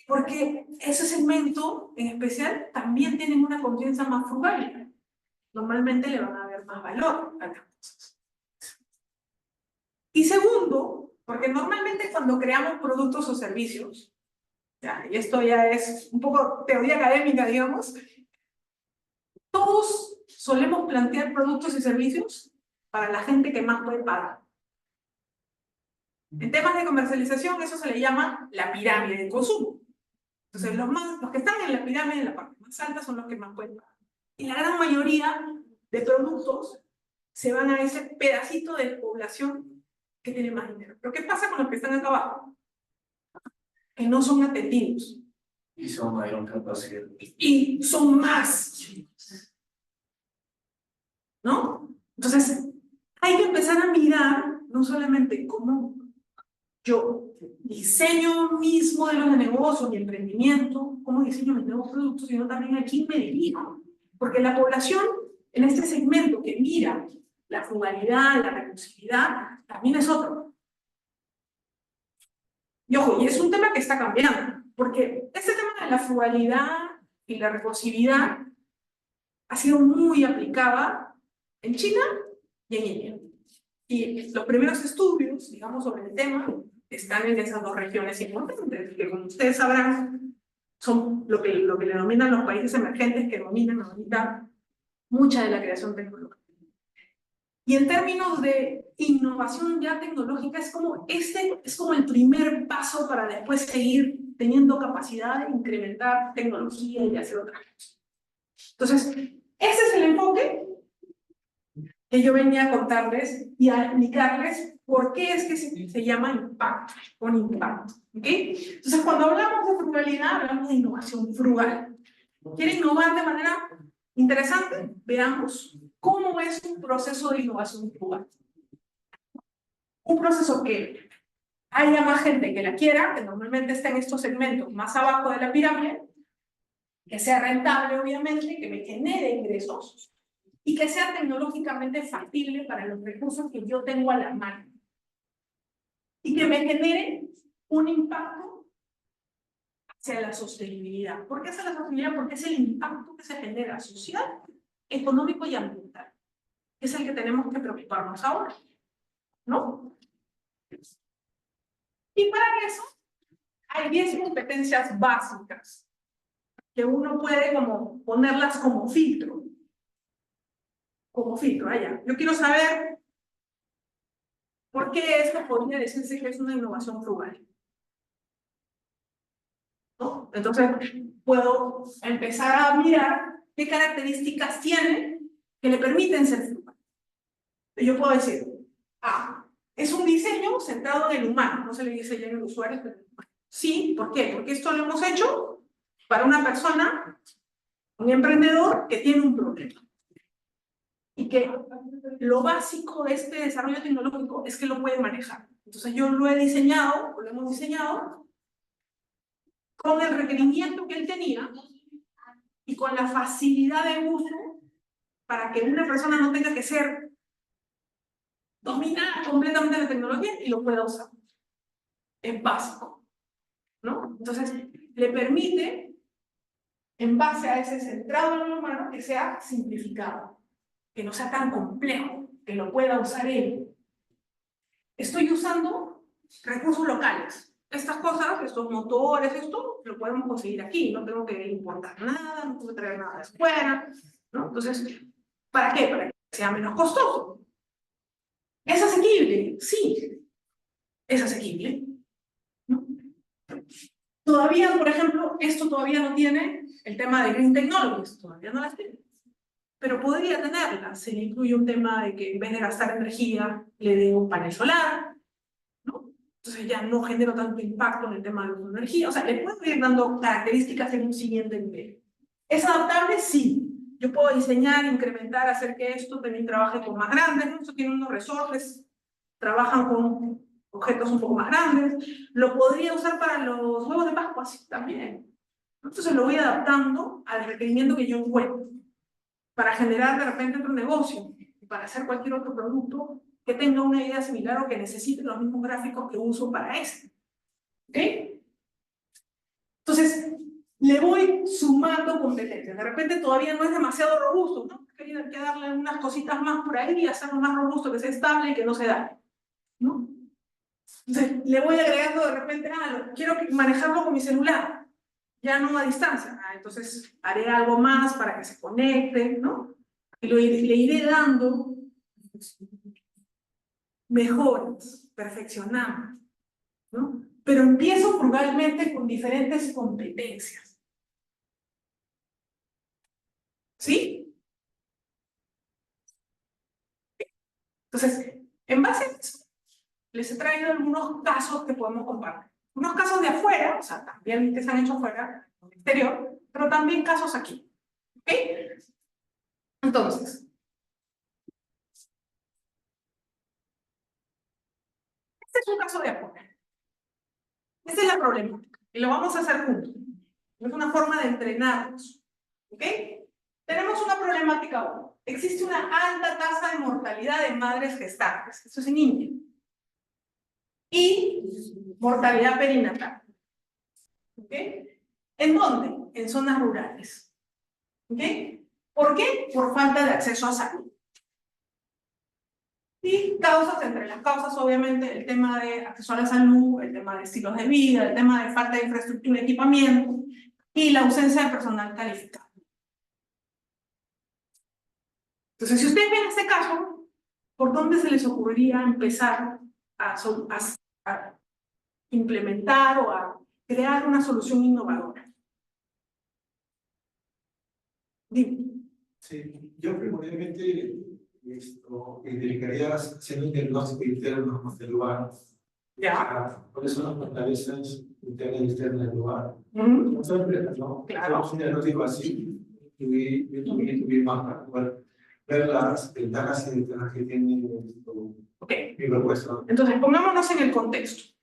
Porque ese segmento en especial también tienen una confianza más frugal. Normalmente le van a ver más valor a las cosas. Y segundo, porque normalmente cuando creamos productos o servicios, ya, y esto ya es un poco teoría académica, digamos, todos solemos plantear productos y servicios para la gente que más puede pagar. En temas de comercialización, eso se le llama la pirámide de consumo. Entonces, los que están en la pirámide, en la parte más alta, son los que más pueden pagar. Y la gran mayoría de productos se van a ese pedacito de población que tiene más dinero. Pero ¿qué pasa con los que están acá abajo? Que no son atendidos. Y son mayor capacidad. Y son más. ¿No? Entonces, hay que empezar a mirar no solamente cómo yo diseño mis modelos de negocio, mi emprendimiento, cómo diseño mis nuevos productos, sino también a quién me dirijo. Porque la población en este segmento que mira la frugalidad, la recursividad, también es otro. Y ojo, y es un tema que está cambiando, porque este tema de la frugalidad y la recursividad ha sido muy aplicada en China y en India. Y los primeros estudios, digamos, sobre el tema están en esas dos regiones importantes, que como ustedes sabrán, son lo que le denominan los países emergentes, que dominan ahorita mucha de la creación tecnológica. Y en términos de innovación ya tecnológica, es como el primer paso para después seguir teniendo capacidad de incrementar tecnología y hacer otras cosas. Entonces, ese es el enfoque que yo venía a contarles y a explicarles por qué es que se llama impacto, con impacto. ¿Okay? Entonces, cuando hablamos de frugalidad, hablamos de innovación frugal. ¿Quieren innovar de manera interesante? Veamos cómo es un proceso de innovación frugal. Un proceso que haya más gente que la quiera, que normalmente está en estos segmentos más abajo de la pirámide, que sea rentable, obviamente, que me genere ingresos, y que sea tecnológicamente factible para los recursos que yo tengo a la mano. Y que me genere un impacto hacia la sostenibilidad. ¿Por qué hacia la sostenibilidad? Porque es el impacto que se genera social, económico y ambiental. Es el que tenemos que preocuparnos ahora, ¿no? Y para eso hay 10 competencias básicas que uno puede como ponerlas como filtro. Como filtro, allá. Yo quiero saber ¿Por qué esto podría decirse que es una innovación frugal? ¿No? Entonces, puedo empezar a mirar qué características tiene que le permiten ser frugal. Yo puedo decir, es un diseño centrado en el humano, no se le dice ya en el usuario, pero en el humano. Sí, ¿por qué? Porque esto lo hemos hecho para una persona, un emprendedor que tiene un problema. Y que lo básico de este desarrollo tecnológico es que lo puede manejar. Entonces yo lo he diseñado, o lo hemos diseñado, con el requerimiento que él tenía y con la facilidad de uso para que una persona no tenga que ser dominada completamente de la tecnología y lo pueda usar. Es básico, ¿no? Entonces, le permite, en base a ese centrado en lo humano, que sea simplificado, que no sea tan complejo, que lo pueda usar él. Estoy usando recursos locales. Estas cosas, estos motores, esto, lo podemos conseguir aquí. No tengo que importar nada, no tengo que traer nada de afuera, ¿no? Entonces, ¿para qué? Para que sea menos costoso. ¿Es asequible? Sí, es asequible, ¿no? Todavía, por ejemplo, esto todavía no tiene el tema de Green Technologies, todavía no las tiene. Pero podría tenerla. Se le incluye un tema de que en vez de gastar energía, le dé un panel solar, ¿no? Entonces ya no genero tanto impacto en el tema de la energía. O sea, le puedo ir dando características en un siguiente nivel. ¿Es adaptable? Sí. Yo puedo diseñar, incrementar, hacer que esto también trabaje con más grandes, ¿no? Esto tiene unos resortes, trabajan con objetos un poco más grandes. Lo podría usar para los huevos de Pascua, sí, también. Entonces lo voy adaptando al requerimiento que yo encuentro, para generar de repente otro negocio, para hacer cualquier otro producto que tenga una idea similar o que necesite los mismos gráficos que uso para este. ¿Ok? Entonces, le voy sumando competencias. De repente todavía no es demasiado robusto, ¿no? Hay que darle unas cositas más por ahí y hacerlo más robusto, que sea estable y que no se dañe, ¿no? Entonces, le voy agregando de repente, quiero manejarlo con mi celular, ya no a distancia. Entonces, haré algo más para que se conecte, ¿no? Y le iré dando mejoras, perfeccionando, ¿no? Pero empiezo frugalmente con diferentes competencias. ¿Sí? Entonces, en base a eso, les he traído algunos casos que podemos compartir. Unos casos de afuera, o sea, también que se han hecho afuera, en el exterior, pero también casos aquí. ¿Ok? Entonces, este es un caso de afuera. Esta es la problemática. Y lo vamos a hacer juntos. Es una forma de entrenarnos. ¿Ok? Tenemos una problemática ahora. Existe una alta tasa de mortalidad de madres gestantes. Esto es en India. Y mortalidad perinatal. ¿Ok? ¿En dónde? En zonas rurales. ¿Ok? ¿Por qué? Por falta de acceso a salud. Y causas, entre las causas, obviamente, el tema de acceso a la salud, el tema de estilos de vida, el tema de falta de infraestructura y equipamiento, y la ausencia de personal calificado. Entonces, si ustedes ven este caso, ¿por dónde se les ocurriría empezar a implementar o a crear una solución innovadora? Dime. Sí, yo primordialmente dedicaría a hacer un diagnóstico interno del lugar. Ya. ¿Cuáles son las fortalezas internas y externas del lugar? ¿Mm? No son empresas, ¿no? Claro. Hacemos un diagnóstico así y más para poder ver las ventajas y desventajas que tiene mi propuesta. Entonces, pongámonos en el contexto.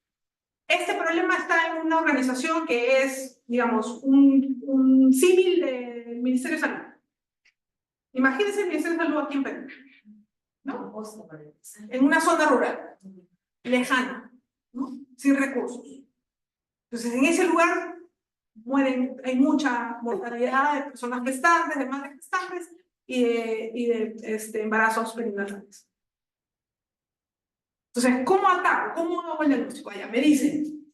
Este problema está en una organización que es, digamos, un símil del Ministerio de Salud. Imagínense el Ministerio de Salud aquí en Perú, ¿no? En una zona rural, lejana, ¿no? Sin recursos. Entonces, en ese lugar hay mucha mortalidad de personas gestantes, de madres gestantes y de embarazos perinatales. Entonces, ¿cómo ataco? ¿Cómo hago el diagnóstico? Allá me dicen,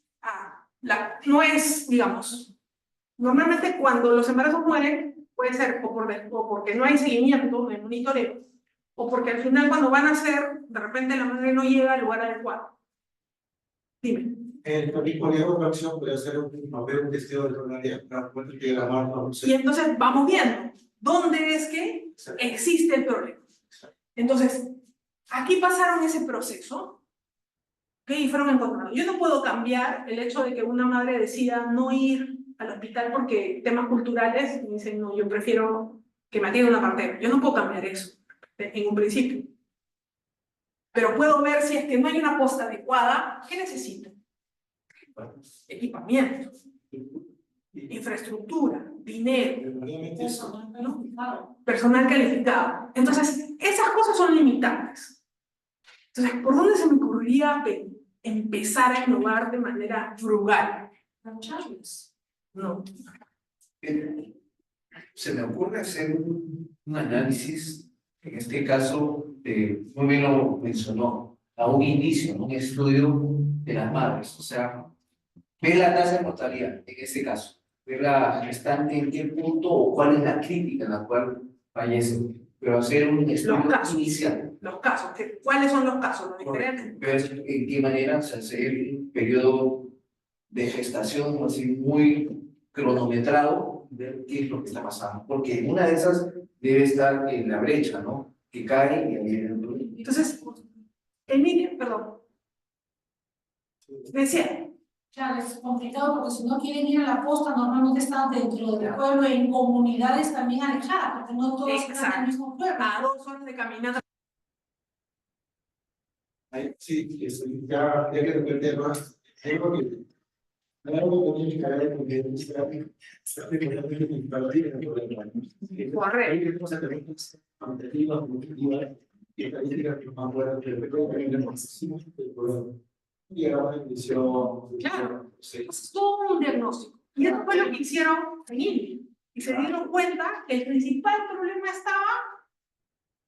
no es, digamos, normalmente cuando los embarazos mueren, puede ser o porque no hay seguimiento, no hay monitoreo, o porque al final cuando van a hacer, de repente la madre no llega al lugar adecuado. Dime. El colegio de acción puede hacer un vestido de tonalidad, que la marca, no Y sé. entonces vamos viendo dónde es que existe el problema. Entonces, aquí pasaron ese proceso, ¿ok? Y fueron encontrando. Yo no puedo cambiar el hecho de que una madre decida no ir al hospital porque temas culturales, y dicen, no, yo prefiero que me atienda una partera. Yo no puedo cambiar eso, en un principio. Pero puedo ver si es que no hay una posta adecuada, ¿qué necesito? Equipamiento, infraestructura, dinero, personal calificado. Entonces, esas cosas son limitantes. Entonces, ¿por dónde se me ocurriría empezar a innovar de manera frugal? No. Se me ocurre hacer un análisis, en este caso, muy bien lo mencionó, a un inicio, un estudio de las madres, o sea, ver la tasa de mortalidad, en este caso, ver la gestante en qué punto o cuál es la clínica en la cual fallece, pero hacer un estudio inicial. Los casos, ¿cuáles son los casos? Los diferentes. Ver en qué manera se hace un periodo de gestación así muy cronometrado, ver qué es lo que está pasando, porque una de esas debe estar en la brecha, ¿no? Que cae y ahí Entonces, Emilia, perdón, decía. Claro, es complicado porque si no quieren ir a la posta, normalmente están dentro del pueblo, en comunidades también alejadas, porque no todos están en el mismo pueblo. A 2 horas de caminata. Sí, ya que depende más. Algo que tiene que ver con que Claro, es todo un diagnóstico. Y eso fue lo que hicieron en India. Y se dieron cuenta que el principal problema estaba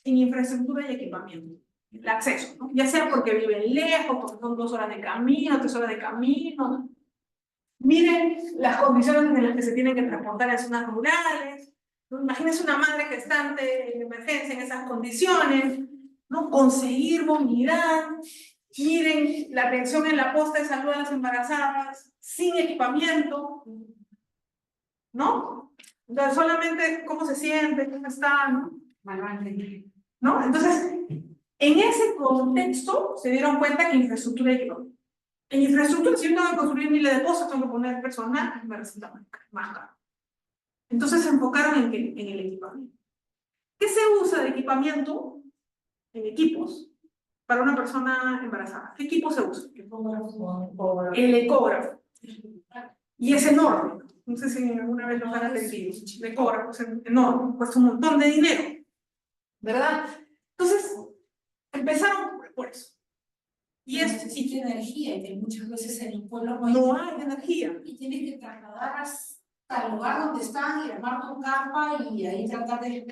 en infraestructura y equipamiento. El acceso, ¿no? Ya sea porque viven lejos, porque son 2 horas de camino, 3 horas de camino, ¿no? Miren las condiciones en las que se tienen que transportar en zonas rurales. ¿No? Imagínense una madre gestante en emergencia en esas condiciones, ¿no? Conseguir movilidad. Miren la atención en la posta de salud a las embarazadas sin equipamiento, ¿no? Entonces, solamente cómo se siente, cómo está, ¿no? Manualmente. ¿No? Entonces, en ese contexto se dieron cuenta que infraestructura y equipamiento. En infraestructura, si yo tengo que construir miles de cosas, tengo que poner personal, me resulta más caro. Entonces se enfocaron en el equipamiento. ¿Qué se usa de equipamiento en equipos para una persona embarazada? ¿Qué equipo se usa? El ecógrafo. Y es enorme. No sé si alguna vez lo han atendido. El ecógrafo es enorme, cuesta un montón de dinero. ¿Verdad? Entonces, empezaron por eso. Y eso necesita energía, y que muchas veces en el pueblo no hay energía. Y tienes que trasladar hasta el lugar donde están y armar tu campa y ahí tratar de...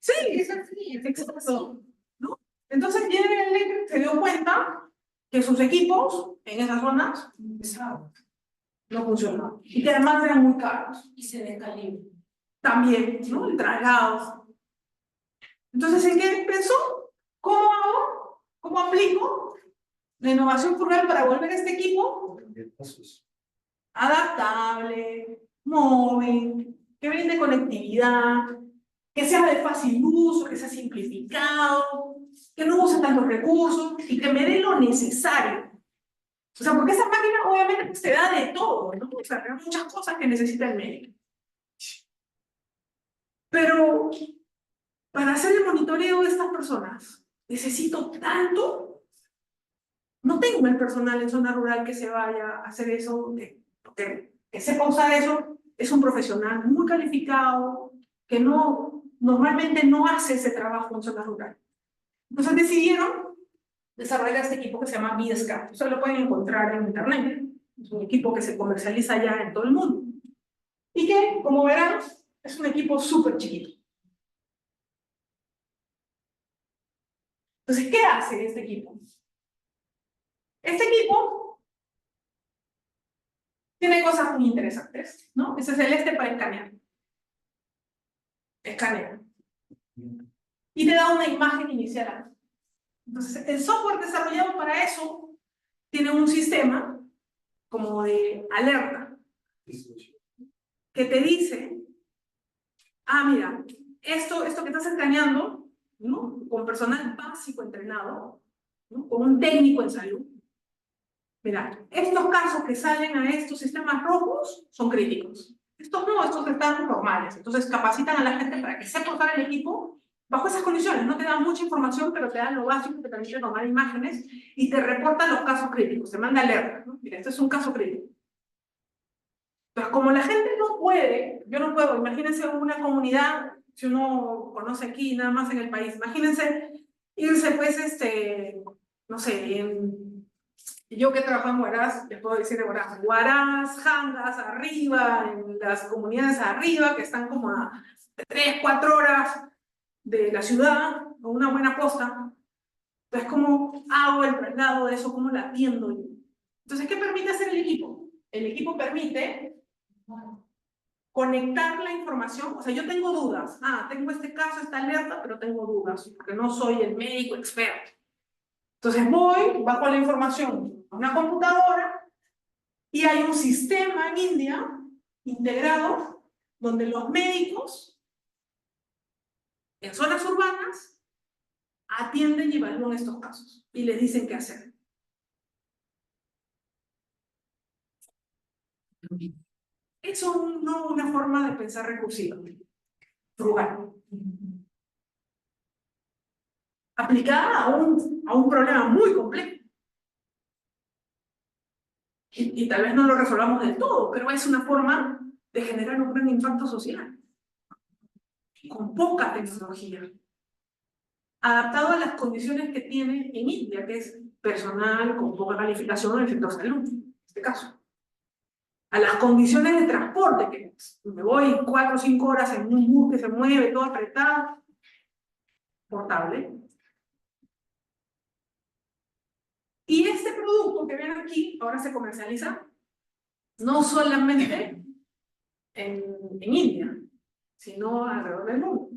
Sí, es así, es exacto. ¿No? Entonces General Electric se dio cuenta que sus equipos en esas zonas no funcionaban y que además eran muy caros. Y se descalibran. También, ¿no? El traslado. Entonces, ¿en qué pensó? ¿Cómo hago? ¿Cómo aplico la innovación rural para volver a este equipo adaptable, móvil, que brinde conectividad, que sea de fácil uso, que sea simplificado, que no use tantos recursos y que me dé lo necesario? O sea, porque esa máquina obviamente pues, te da de todo, ¿no? O sea, hay muchas cosas que necesita el médico. Pero para hacer el monitoreo de estas personas, necesito tanto. No tengo el personal en zona rural que se vaya a hacer eso, porque que sepa usar eso, es un profesional muy calificado, que normalmente no hace ese trabajo en zona rural. Entonces decidieron desarrollar este equipo que se llama MidSCAT. Ustedes lo pueden encontrar en internet. Es un equipo que se comercializa ya en todo el mundo. Y que, como verán, es un equipo súper chiquito. Entonces, ¿qué hace este equipo? Este equipo tiene cosas muy interesantes, ¿no? Ese es el para escanear. Escanea. y te da una imagen inicial. Entonces, el software desarrollado para eso tiene un sistema como de alerta que te dice, ah, mira, esto que estás escaneando, ¿no? Con personal básico entrenado, ¿no? Con un técnico en salud. Mira, estos casos que salen a estos sistemas rojos son críticos. Estos no, estos están normales. Entonces capacitan a la gente para que sepa usar el equipo bajo esas condiciones. No te dan mucha información, pero te dan lo básico, te permite tomar imágenes y te reportan los casos críticos. Te manda alerta, ¿no? Mira, este es un caso crítico. Entonces, como la gente no puede, yo no puedo, imagínense una comunidad, si uno conoce aquí, nada más en el país, imagínense irse, pues, no sé, yo que trabajo en Huaraz, les puedo decir de Huaraz, Huaraz, Jangas, arriba, en las comunidades arriba, que están como a 3, 4 horas de la ciudad, con una buena costa. Entonces, ¿cómo hago el traslado de eso? ¿Cómo la atiendo yo? Entonces, ¿qué permite hacer el equipo? El equipo permite conectar la información. O sea, yo tengo dudas. Ah, tengo este caso, esta alerta, pero tengo dudas, porque no soy el médico experto. Entonces voy, bajo la información a una computadora y hay un sistema en India integrado donde los médicos en zonas urbanas atienden y evalúan estos casos y les dicen qué hacer. Eso no es una forma de pensar recursiva, frugal. Aplicada a un problema muy complejo. Y tal vez no lo resolvamos del todo, pero es una forma de generar un gran impacto social. Con poca tecnología. Adaptado a las condiciones que tiene en India, que es personal con poca calificación en el sector salud, en este caso. A las condiciones de transporte, que me voy 4 o 5 horas en un bus que se mueve todo apretado, portable. Y este producto que ven aquí ahora se comercializa no solamente en India, sino alrededor del mundo.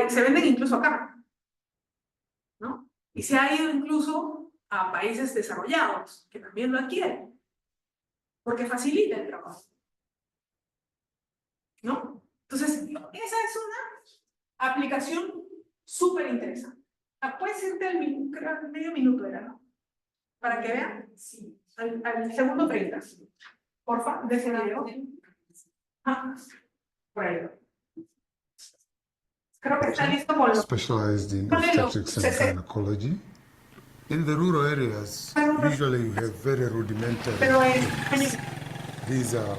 Se venden incluso acá, ¿no? Y se ha ido incluso a países desarrollados, que también lo adquieren, porque facilita el trabajo, ¿no? Entonces, esa es una aplicación súper interesante. Puedes irte al medio minuto, ¿no? Para que vean, sí, al segundo 30. Porfa, de ese video. Ah, por ahí. Creo que está listo con los... Specialized in obstetrics and gynecology. In the rural areas, usually you have very rudimentary. These are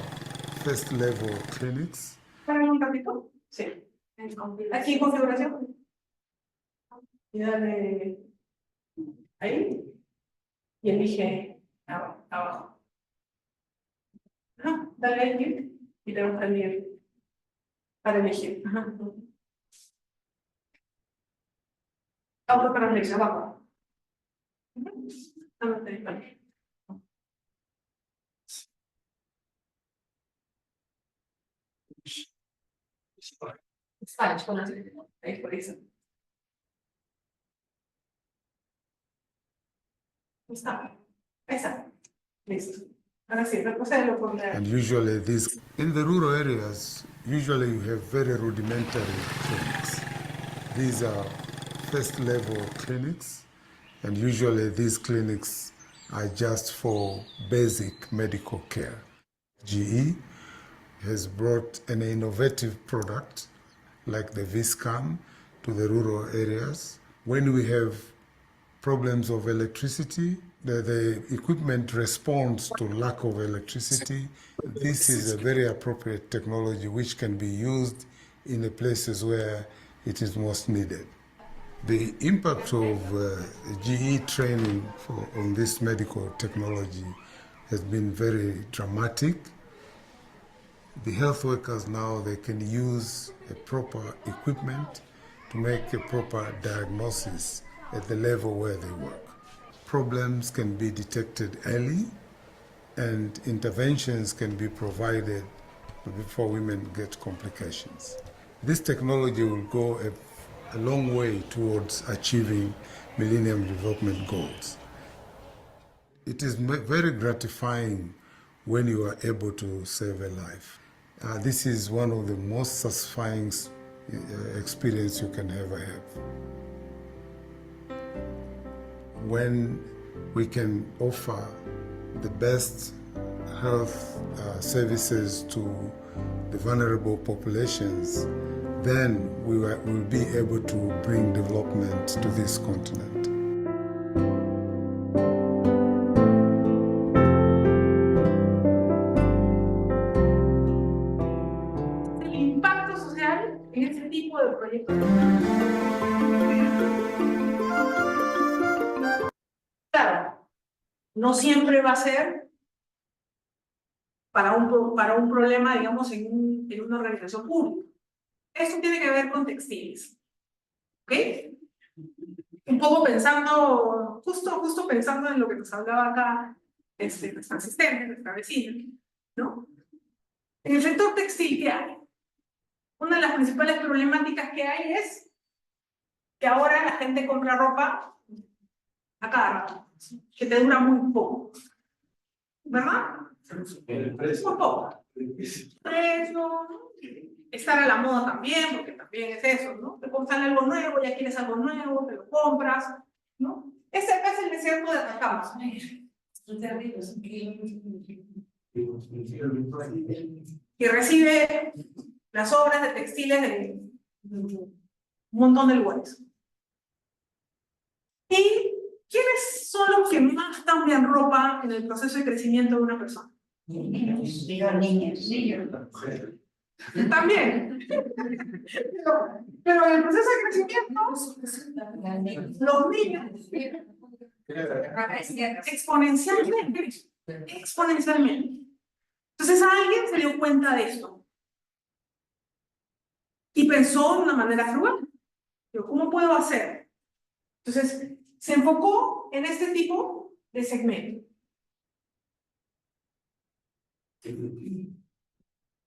first level clinics. ¿Para un ratito? Sí. Aquí en configuración. Y dale ahí. Y elige abajo. Ajá, dale ahí y te va a salir para elegir. Ajá. Auto para elegir abajo. Spanish, con ahí por eso. Está. Ahí está. Listo. Ahora sí, retrocédelo por la... And usually these, in the rural areas, usually you have very rudimentary clinics. These are first level clinics, and usually these clinics are just for basic medical care. GE has brought an innovative product like the Vscan to the rural areas. When we have problems of electricity, the equipment responds to lack of electricity. This is a very appropriate technology which can be used in the places where it is most needed. The impact of GE training on this medical technology has been very dramatic. The health workers now, they can use a proper equipment to make a proper diagnosis at the level where they work. Problems can be detected early and interventions can be provided before women get complications. This technology will go a long way towards achieving Millennium Development Goals. It is very gratifying when you are able to save a life. This is one of the most satisfying experience you can ever have. When we can offer the best health services to the vulnerable populations, then we will be able to bring development to this continent. El impacto social en este tipo de proyectos. Claro, no siempre va a ser para un problema, digamos, en una organización pública. Esto tiene que ver con textiles. ¿Ok? Un poco pensando, justo pensando en lo que nos hablaba acá nuestra asistente, nuestra vecina, ¿no? En el sector textil, ¿qué hay? Una de las principales problemáticas que hay es que ahora la gente compra ropa a cada rato, que te dura muy poco. ¿Verdad? El precio. Muy poco. Precio, estar a la moda también, porque también es eso, ¿no? Te sale algo nuevo, ya quieres algo nuevo, te lo compras, ¿no? Ese acá es el desierto de Atacama. Y recibe las obras de textiles de un montón de lugares. ¿Y quiénes son los que más cambian ropa en el proceso de crecimiento de una persona? Niños, niños. También. Pero en el proceso de crecimiento, los niños exponencialmente. Entonces a alguien se dio cuenta de esto y pensó de una manera frugal. Pero, ¿cómo puedo hacer? Entonces se enfocó en este tipo de segmento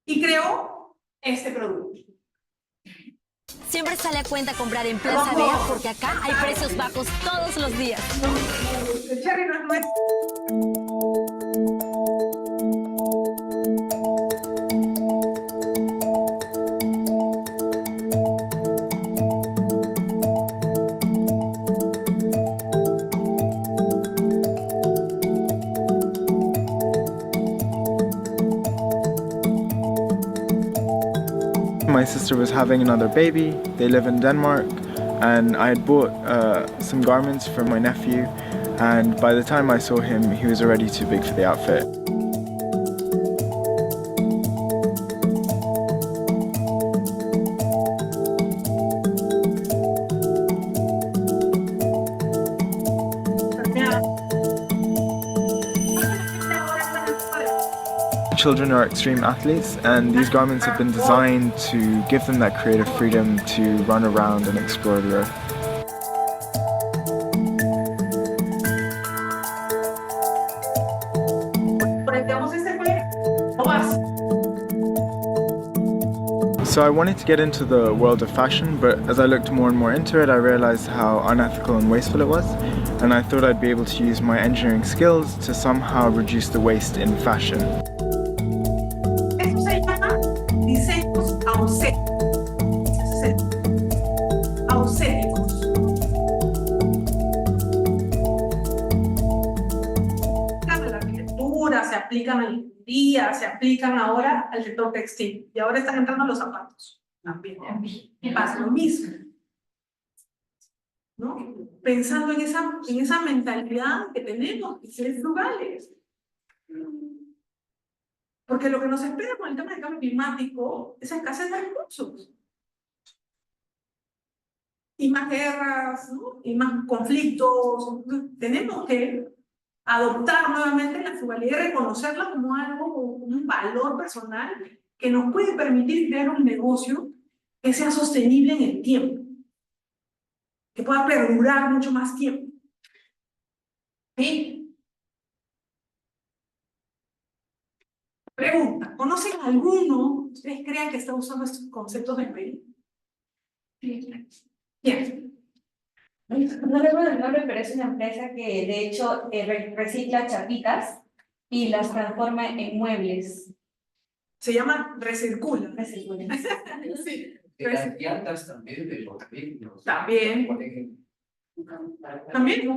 y creó este producto. Siempre sale a cuenta comprar en Plaza Vea porque acá hay precios bajos todos los días. El cherry no es nuestro. My sister was having another baby. They live in Denmark, and I had bought some garments for my nephew, and by the time I saw him, he was already too big for the outfit. Children are extreme athletes, and these garments have been designed to give them that creative freedom to run around and explore the earth. So I wanted to get into the world of fashion, but as I looked more and more into it, I realized how unethical and wasteful it was, and I thought I'd be able to use my engineering skills to somehow reduce the waste in fashion. Diseños auséticos. Se aplican a la arquitectura, se aplican a la ingeniería, se aplican ahora al sector textil. Y ahora están entrando los zapatos. También. Pasa lo mismo. ¿No? Pensando en esa mentalidad que tenemos, que ser frugales. Porque lo que nos espera con el tema del cambio climático es escasez de recursos. Y más guerras, ¿no? Y más conflictos. Tenemos que adoptar nuevamente la frugalidad y reconocerla como algo, como un valor personal que nos puede permitir crear un negocio que sea sostenible en el tiempo, que pueda perdurar mucho más tiempo. ¿Sí? Pregunta, ¿conocen alguno? ¿Ustedes creen que está usando estos conceptos de PEI? Bien. No recuerdo el nombre, pero es una empresa que de hecho recicla chapitas y las transforma en muebles. Se llama Recircula. Recicla. Sí. De las llantas también, de los vehículos. También. También.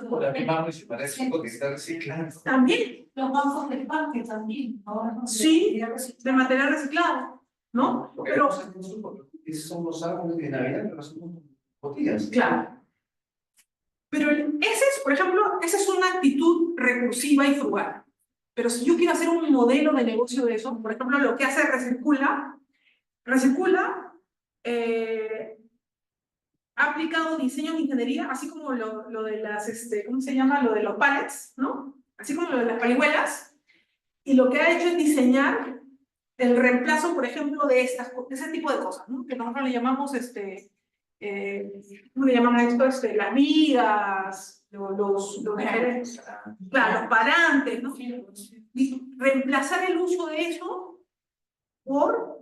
Por la misma municipalidad que está reciclando. También. Los bancos del parque también. Ahora no sé. Sí, de material reciclado, ¿no? Pero Pero, esos son los árboles de Navidad, pero son botellas. claro. Pero ese es, por ejemplo, esa es una actitud recursiva y frugal. Pero si yo quiero hacer un modelo de negocio de eso, por ejemplo, lo que hace Recircula ha aplicado diseño de ingeniería, así como lo de las, ¿cómo se llama? Lo de los pallets, ¿no? Así como lo de las parihuelas. Y lo que ha hecho es diseñar el reemplazo, por ejemplo, de ese tipo de cosas, ¿no? Que nosotros le llamamos, ¿cómo le llaman a esto? Las vigas, los parantes, ¿no? Y reemplazar el uso de eso por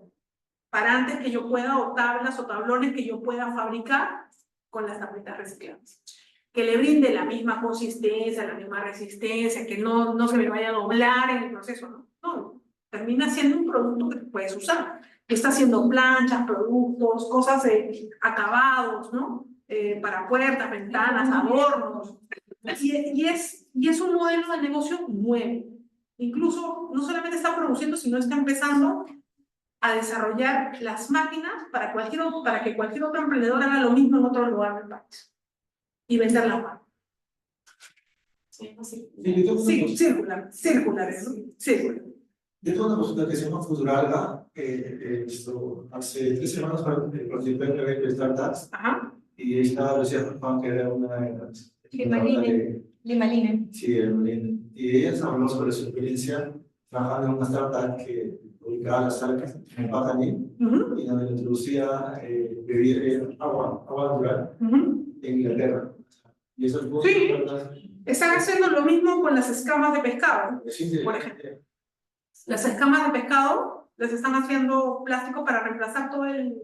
parantes que yo pueda, o tablas o tablones que yo pueda fabricar con las tablitas recicladas. Que le brinde la misma consistencia, la misma resistencia, que no se me vaya a doblar en el proceso, ¿no? No, termina siendo un producto que puedes usar. Que está haciendo planchas, productos, cosas acabados, ¿no? Para puertas, ventanas, adornos. Y es un modelo de negocio nuevo. Incluso no solamente está produciendo, sino está empezando a desarrollar las máquinas para que cualquier otro emprendedor haga lo mismo en otro lugar del país y vender la marca. Sí, circular. Yo tengo una consulta que se llama Futuralga. Hace 3 semanas participé en el evento de startups. Ajá. Y estaba Lucía Juan, que era una de las... Limaline. Sí, Limaline. Y ella nos habló sobre su experiencia trabajando en una startup que ubicaba las arcas en Pataní, y donde introducía agua natural en Inglaterra. Y eso es sí, están haciendo lo mismo con las escamas de pescado, por ejemplo. Las escamas de pescado las están haciendo plástico para reemplazar todo ese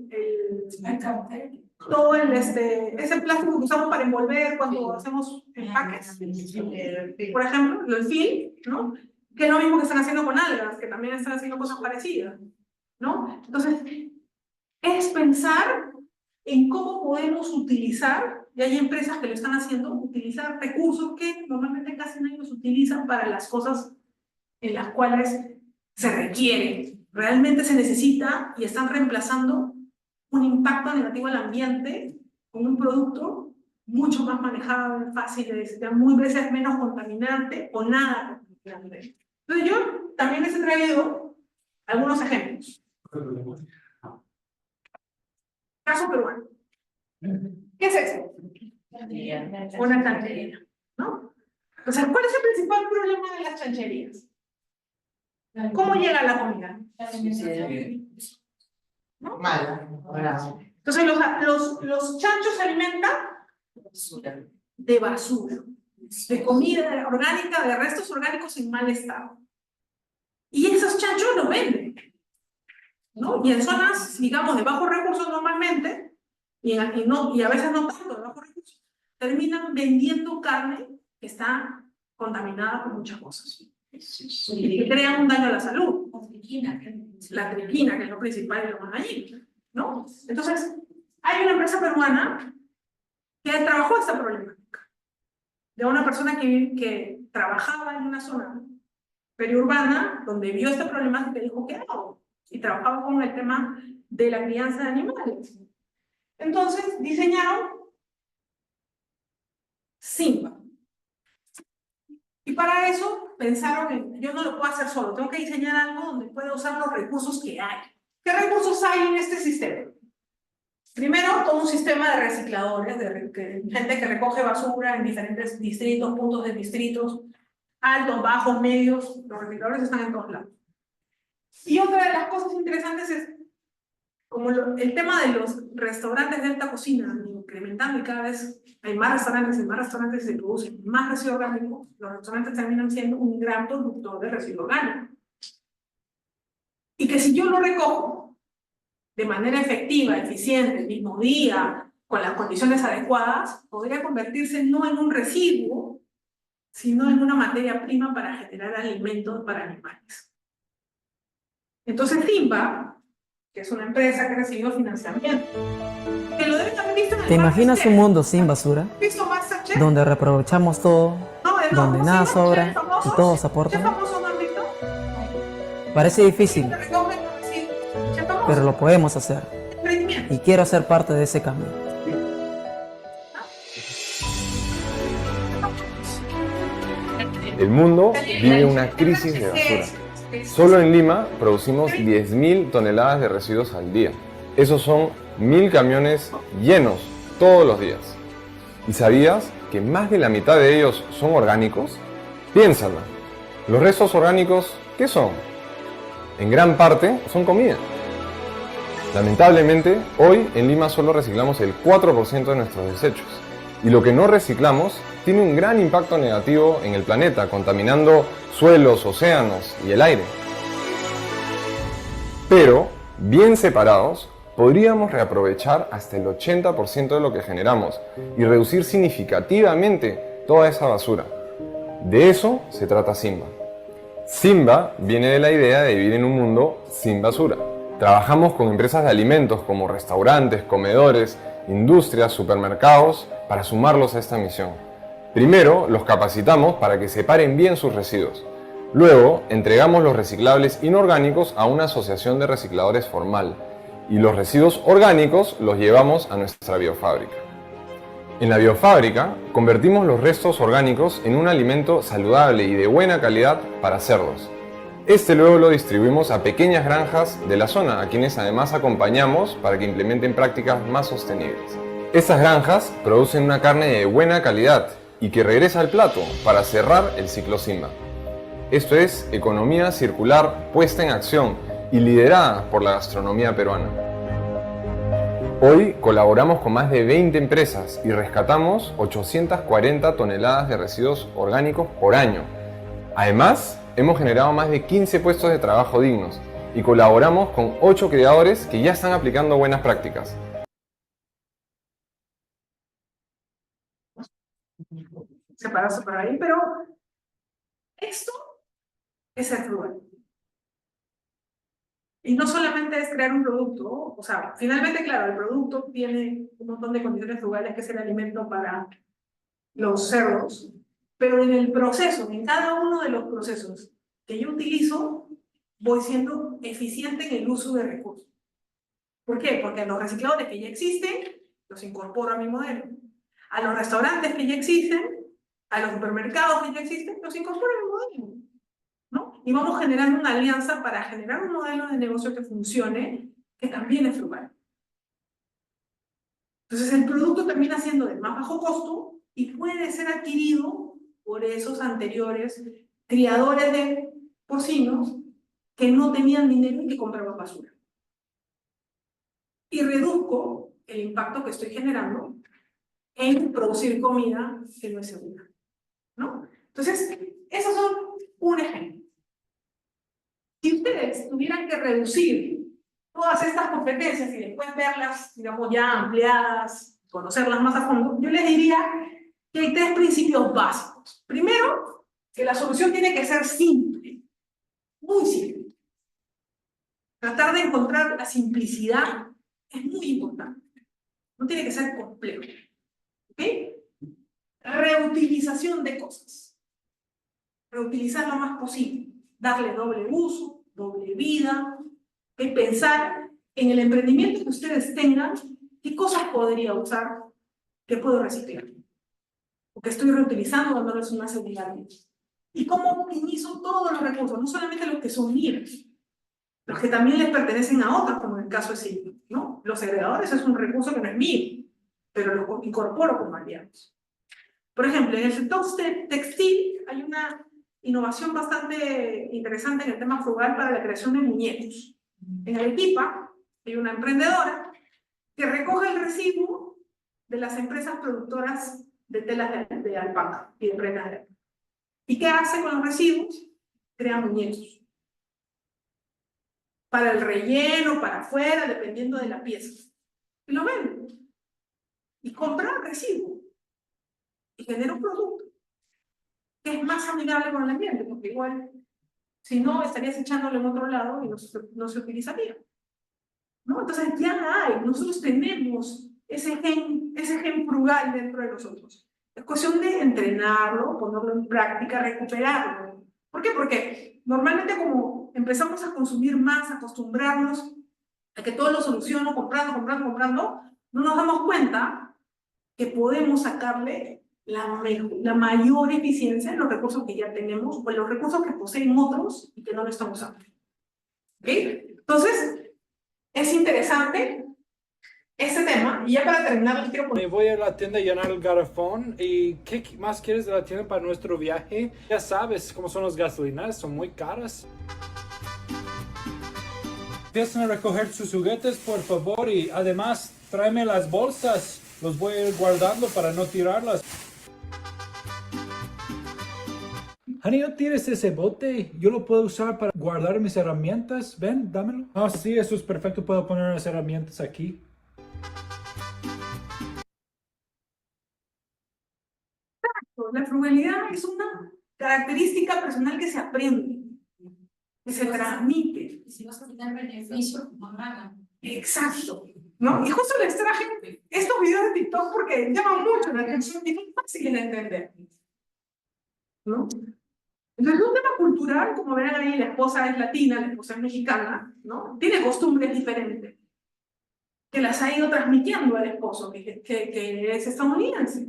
plástico que usamos para envolver cuando hacemos empaques. Por ejemplo, el film, ¿no? Que es lo mismo que están haciendo con algas, que también están haciendo cosas parecidas, ¿no? Entonces, es pensar en cómo podemos utilizar, y hay empresas que lo están haciendo, utilizar recursos que normalmente casi nadie los utiliza para las cosas en las cuales se requiere, realmente se necesita, y están reemplazando un impacto negativo al ambiente con un producto mucho más manejable, fácil, muy veces menos contaminante o nada contaminante. Entonces yo también les he traído algunos ejemplos. Caso peruano. ¿Qué es eso? Una chanchería, ¿no? O sea, ¿cuál es el principal problema de las chancherías? ¿Cómo llega la comida? ¿No? Entonces los chanchos se alimentan de basura, de comida orgánica, de restos orgánicos en mal estado. Y esos chanchos los venden, ¿no? Y en zonas, digamos, de bajos recursos normalmente, y a veces no tanto de bajos recursos, terminan vendiendo carne que está contaminada por muchas cosas. Y que crean un daño a la salud. La triquina, que es lo principal y lo más dañino, ¿no? Entonces, hay una empresa peruana que trabajó esta problemática. De una persona que trabajaba en una zona periurbana, donde vio esta problemática y dijo, ¿qué hago? Y trabajaba con el tema de la crianza de animales. Entonces, diseñaron Simba. Y para eso pensaron en, yo no lo puedo hacer solo, tengo que diseñar algo donde pueda usar los recursos que hay. ¿Qué recursos hay en este sistema? Primero, todo un sistema de recicladores, gente que recoge basura en diferentes distritos, puntos de distritos, altos, bajos, medios, los recicladores están en todos lados. Y otra de las cosas interesantes es, como el tema de los restaurantes de alta cocina, incrementando, y cada vez hay más restaurantes y se producen más residuo orgánico, los restaurantes terminan siendo un gran productor de residuo orgánico. Y que si yo lo recojo de manera efectiva, eficiente, el mismo día, con las condiciones adecuadas, podría convertirse no en un residuo, sino en una materia prima para generar alimentos para animales. Entonces Simba, que es una empresa que ha recibido financiamiento, que lo deben haber visto en el ¿Te imaginas un mundo sin basura? ¿Visto MasterChef? Donde reaprovechamos todo, donde nada sobra y todos ¿Qué aportan. famoso no han visto? Parece difícil, Te recogen, sí, ¿qué famoso? pero lo podemos hacer. Emprendimiento. Y quiero ser parte de ese cambio. El mundo vive una crisis de basura. Solo en Lima producimos 10.000 toneladas de residuos al día. Esos son 1.000 camiones llenos todos los días. ¿Y sabías que más de la mitad de ellos son orgánicos? Piénsalo. ¿Los restos orgánicos qué son? En gran parte son comida. Lamentablemente, hoy en Lima solo reciclamos el 4% de nuestros desechos. Y lo que no reciclamos tiene un gran impacto negativo en el planeta, contaminando suelos, océanos y el aire. Pero, bien separados, podríamos reaprovechar hasta el 80% de lo que generamos y reducir significativamente toda esa basura. De eso se trata Simba. Simba viene de la idea de vivir en un mundo sin basura. Trabajamos con empresas de alimentos como restaurantes, comedores, industrias, supermercados, para sumarlos a esta misión. Primero, los capacitamos para que separen bien sus residuos. Luego, entregamos los reciclables inorgánicos a una asociación de recicladores formal y los residuos orgánicos los llevamos a nuestra biofábrica. En la biofábrica, convertimos los restos orgánicos en un alimento saludable y de buena calidad para cerdos. Este luego lo distribuimos a pequeñas granjas de la zona, a quienes además acompañamos para que implementen prácticas más sostenibles. Estas granjas producen una carne de buena calidad y que regresa al plato para cerrar el ciclo Simba. Esto es economía circular puesta en acción y liderada por la gastronomía peruana. Hoy colaboramos con más de 20 empresas y rescatamos 840 toneladas de residuos orgánicos por año. Además, hemos generado más de 15 puestos de trabajo dignos y colaboramos con 8 criadores que ya están aplicando buenas prácticas. Separarse por ahí, pero esto es ser frugal. Y no solamente es crear un producto, o sea, finalmente, claro, el producto tiene un montón de condiciones frugales, que es el alimento para los cerdos, pero en el proceso, en cada uno de los procesos que yo utilizo, voy siendo eficiente en el uso de recursos. ¿Por qué? Porque a los recicladores que ya existen, los incorporo a mi modelo. A los restaurantes que ya existen, a los supermercados que ya existen, los incorporo a mi modelo, ¿no? Y vamos generando una alianza para generar un modelo de negocio que funcione, que también es frugal. Entonces el producto termina siendo de más bajo costo y puede ser adquirido por esos anteriores criadores de porcinos que no tenían dinero y que compraban basura. Y reduzco el impacto que estoy generando en producir comida que no es segura, ¿no? Entonces, esos son un ejemplo. Si ustedes tuvieran que reducir todas estas competencias y después verlas, digamos, ya ampliadas, conocerlas más a fondo, yo les diría que hay 3 principios básicos. Primero, que la solución tiene que ser simple, muy simple. Tratar de encontrar la simplicidad es muy importante. No tiene que ser complejo. ¿Ok? Reutilización de cosas. Reutilizar lo más posible. Darle doble uso, doble vida. Pensar en el emprendimiento que ustedes tengan, qué cosas podría usar, qué puedo reciclar. O que estoy reutilizando, dándoles una seguridad. Y cómo optimizo todos los recursos, no solamente los que son míos, los que también les pertenecen a otros, como en el caso de Silvio, ¿no? Los heredadores es un recurso que no es mío, pero lo incorporo como aliados. Por ejemplo, en el sector textil hay una innovación bastante interesante en el tema frugal para la creación de muñecos. En Arequipa hay una emprendedora que recoge el residuo de las empresas productoras de telas de alpaca y de prendas de alpaca. ¿Y qué hace con los residuos? Crea muñecos. Para el relleno, para afuera, dependiendo de la pieza. Y lo venden. y compra residuo y genera un producto que es más amigable con el ambiente, porque igual, si no, estarías echándolo en otro lado y no se utilizaría, ¿no? Entonces ya hay, nosotros tenemos ese gen frugal dentro de nosotros. Es cuestión de entrenarlo, ponerlo en práctica, recuperarlo. ¿Por qué? Porque normalmente como empezamos a consumir más, a acostumbrarnos a que todo lo soluciono comprando, no nos damos cuenta que podemos sacarle la mayor eficiencia en los recursos que ya tenemos o en los recursos que poseen otros y que no lo están usando. ¿Ok? Entonces, es interesante este tema. Y ya para terminar, les quiero Me voy a la tienda a llenar el garrafón. ¿Y qué más quieres de la tienda para nuestro viaje? Ya sabes cómo son las gasolinas, son muy caras. Empiecen a recoger sus juguetes, por favor, y además tráeme las bolsas. Los voy a ir guardando para no tirarlas. Honey, ¿no tienes ese bote? Yo lo puedo usar para guardar mis herramientas. Ven, dámelo. Ah, sí, eso es perfecto. Puedo poner las herramientas aquí. La frugalidad es una característica personal que se aprende, que se transmite. Y si vas a tener beneficio, no hagan. Exacto, ¿no? Y justo les traje estos videos de TikTok porque llaman mucho la atención y son fáciles de entender, ¿no? Entonces, es un tema cultural, como verán ahí, la esposa es latina, la esposa es mexicana, ¿no? Tiene costumbres diferentes, que las ha ido transmitiendo al esposo, que es estadounidense,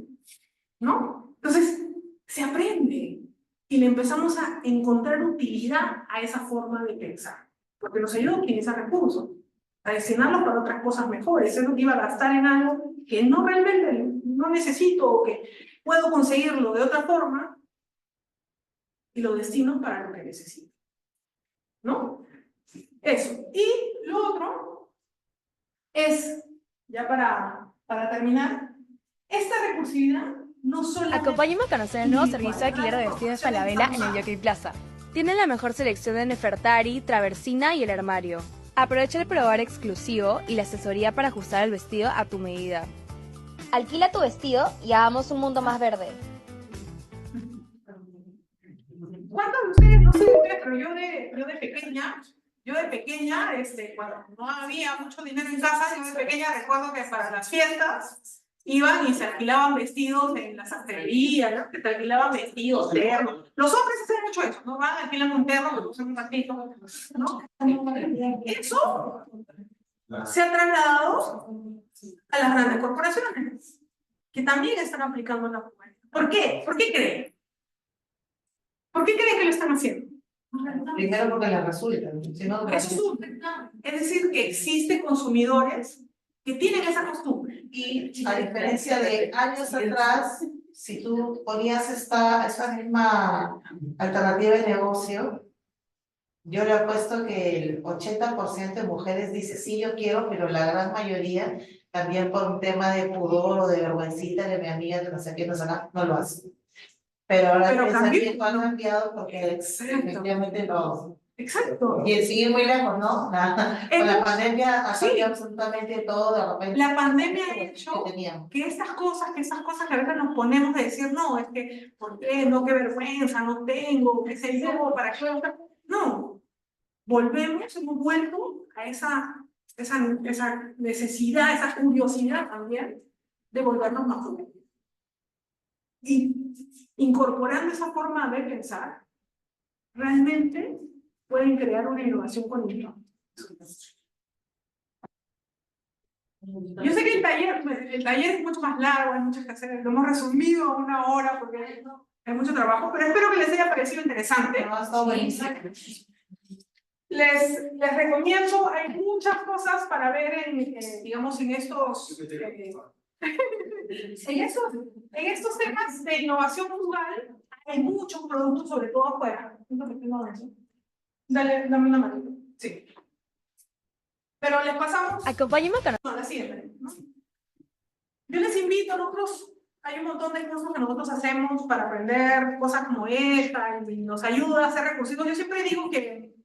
¿no? Entonces, se aprende y le empezamos a encontrar utilidad a esa forma de pensar, porque nos ayuda a optimizar recursos, a destinarlos para otras cosas mejores. Es lo que iba a gastar en algo que no realmente no necesito o que puedo conseguirlo de otra forma y lo destino para lo que necesito, ¿no? Eso. Y lo otro es, ya para terminar, esta recursividad no solamente... Acompáñame a conocer el nuevo servicio de alquiler de vestidos Falabella en el Jockey Plaza. Tienen la mejor selección de Nefertari, Traversina y El Armario. Aprovecha el probar exclusivo y la asesoría para ajustar el vestido a tu medida. Alquila tu vestido y hagamos un mundo más verde. ¿Cuántos de ustedes, no sé de ustedes, pero yo de pequeña, cuando no había mucho dinero en casa, yo de pequeña recuerdo que para las fiestas iban y se alquilaban vestidos en la sastrería, ¿no? Que te alquilaban vestidos, ternos. Los hombres hacen mucho eso, ¿no? Van, alquilan un terno, lo usan un ratito, ¿no? Eso se ha trasladado a las grandes corporaciones, que también están aplicando la formalidad. ¿Por qué? ¿Por qué creen? ¿Por qué creen que lo están haciendo? Primero porque les resulta, si no, es decir, que existen consumidores que tienen esa costumbre. Y a diferencia de años atrás, si tú ponías esa misma alternativa de negocio, yo le apuesto que el 80% de mujeres dice sí, yo quiero, pero la gran mayoría, también por un tema de pudor o de vergüencita de mi amiga, de no sé qué, no lo hace. Pero ahora el pensamiento ha cambiado porque efectivamente lo... Exacto. Y sigue muy lejos, ¿no? Con la pandemia ha cambiado absolutamente todo de repente. La pandemia ha hecho que esas cosas que a veces nos ponemos de decir, no, es que, ¿por qué? No, qué vergüenza, no tengo, qué sé yo, para qué. No, hemos vuelto a esa necesidad, esa curiosidad también de volvernos más jóvenes. Y incorporando esa forma de pensar, realmente pueden crear una innovación continua. Yo sé que el taller es mucho más largo, hay muchas que hacer, lo hemos resumido a 1 hora porque hay mucho trabajo, pero espero que les haya parecido interesante. Les recomiendo, hay muchas cosas para ver digamos, en estos temas de innovación frugal. Hay muchos productos, sobre todo afuera. Dame una manito. Sí. Pero les pasamos... Acompáñame a conocer... No, la siguiente, ¿no? Yo les invito, hay un montón de cursos que nosotros hacemos para aprender cosas como esta y nos ayuda a hacer recursivos. Yo siempre digo que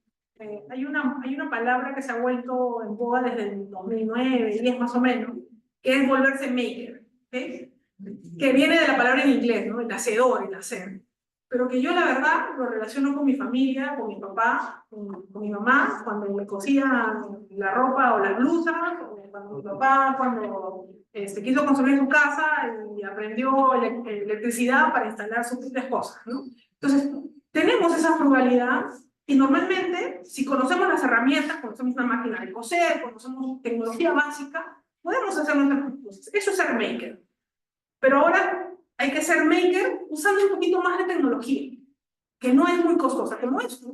hay una palabra que se ha vuelto en boga desde el 2009, 2010 más o menos, que es volverse maker. que viene de la palabra en inglés, ¿no? El hacedor, el hacer. Pero que yo la verdad lo relaciono con mi familia, con mi papá, con mi mamá, cuando me cosía la ropa o las blusas, o cuando mi papá, cuando quiso construir su casa y aprendió electricidad para instalar sus propias cosas, ¿no? Entonces, tenemos esa frugalidad y normalmente, si conocemos las herramientas, conocemos una máquina de coser, conocemos tecnología básica, podemos hacer nuestras cosas. Eso es ser maker. Pero ahora hay que ser maker usando un poquito más de tecnología, que no es muy costosa como esto.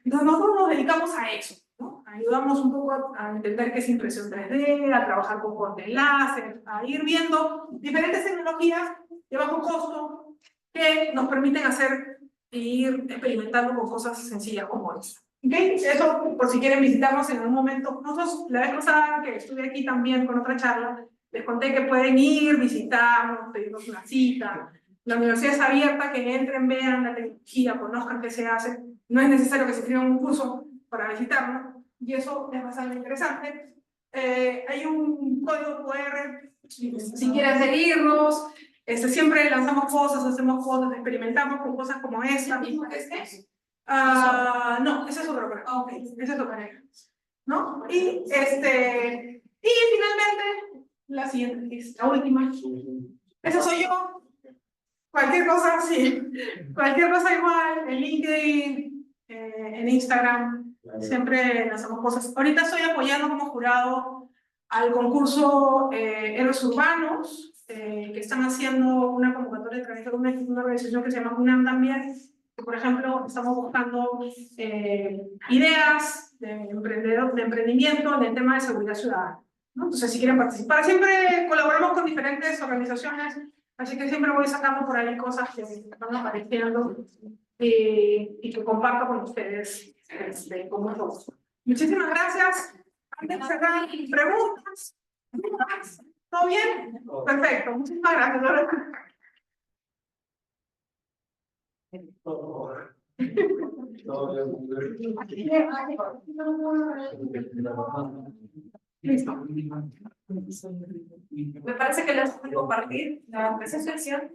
Entonces nosotros nos dedicamos a eso, ¿no? Ayudamos un poco a entender qué es impresión 3D, a trabajar con corte láser, a ir viendo diferentes tecnologías de bajo costo que nos permiten hacer e ir experimentando con cosas sencillas como esta. ¿Okay? Eso, por si quieren visitarnos en algún momento. Nosotros, la vez pasada que estuve aquí también con otra charla, les conté que pueden ir, visitarnos, pedirnos una cita. La universidad es abierta, que entren, vean la tecnología, conozcan qué se hace. No es necesario que se inscriban un curso para visitarnos, y eso es bastante interesante. Hay un código QR, si quieren seguirnos. Siempre lanzamos cosas, hacemos cosas, experimentamos con cosas como esta. ¿Mismo que este? No, ese es otro programa. Ok, ese es otro programa. ¿No? Y finalmente, la siguiente, que es la última. Esa soy yo. Cualquier cosa, sí. Cualquier cosa igual, en LinkedIn, en Instagram, siempre lanzamos cosas. Ahorita estoy apoyando como jurado al concurso Héroes Urbanos, que están haciendo una convocatoria a través de una organización que se llama UNAM también. Por ejemplo, estamos buscando ideas de emprendimiento en el tema de seguridad ciudadana, ¿no? Entonces, si quieren participar, siempre colaboramos con diferentes organizaciones, así que siempre voy sacando por ahí cosas que van apareciendo y que comparto con ustedes como todos. Muchísimas gracias. Antes de cerrar, preguntas, dudas, ¿todo bien? Perfecto, muchísimas gracias. Listo. Me parece que les voy a compartir la presentación.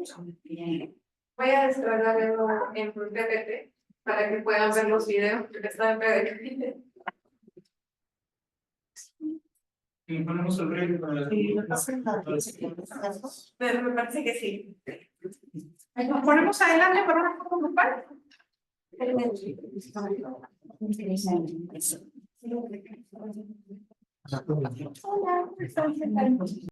Voy a descargarlo en PPT para que puedan ver los videos que están en PPT. ¿Y ponemos el rey para Me parece que sí. Nos ponemos adelante para una foto grupal. Hola, ¿cómo están?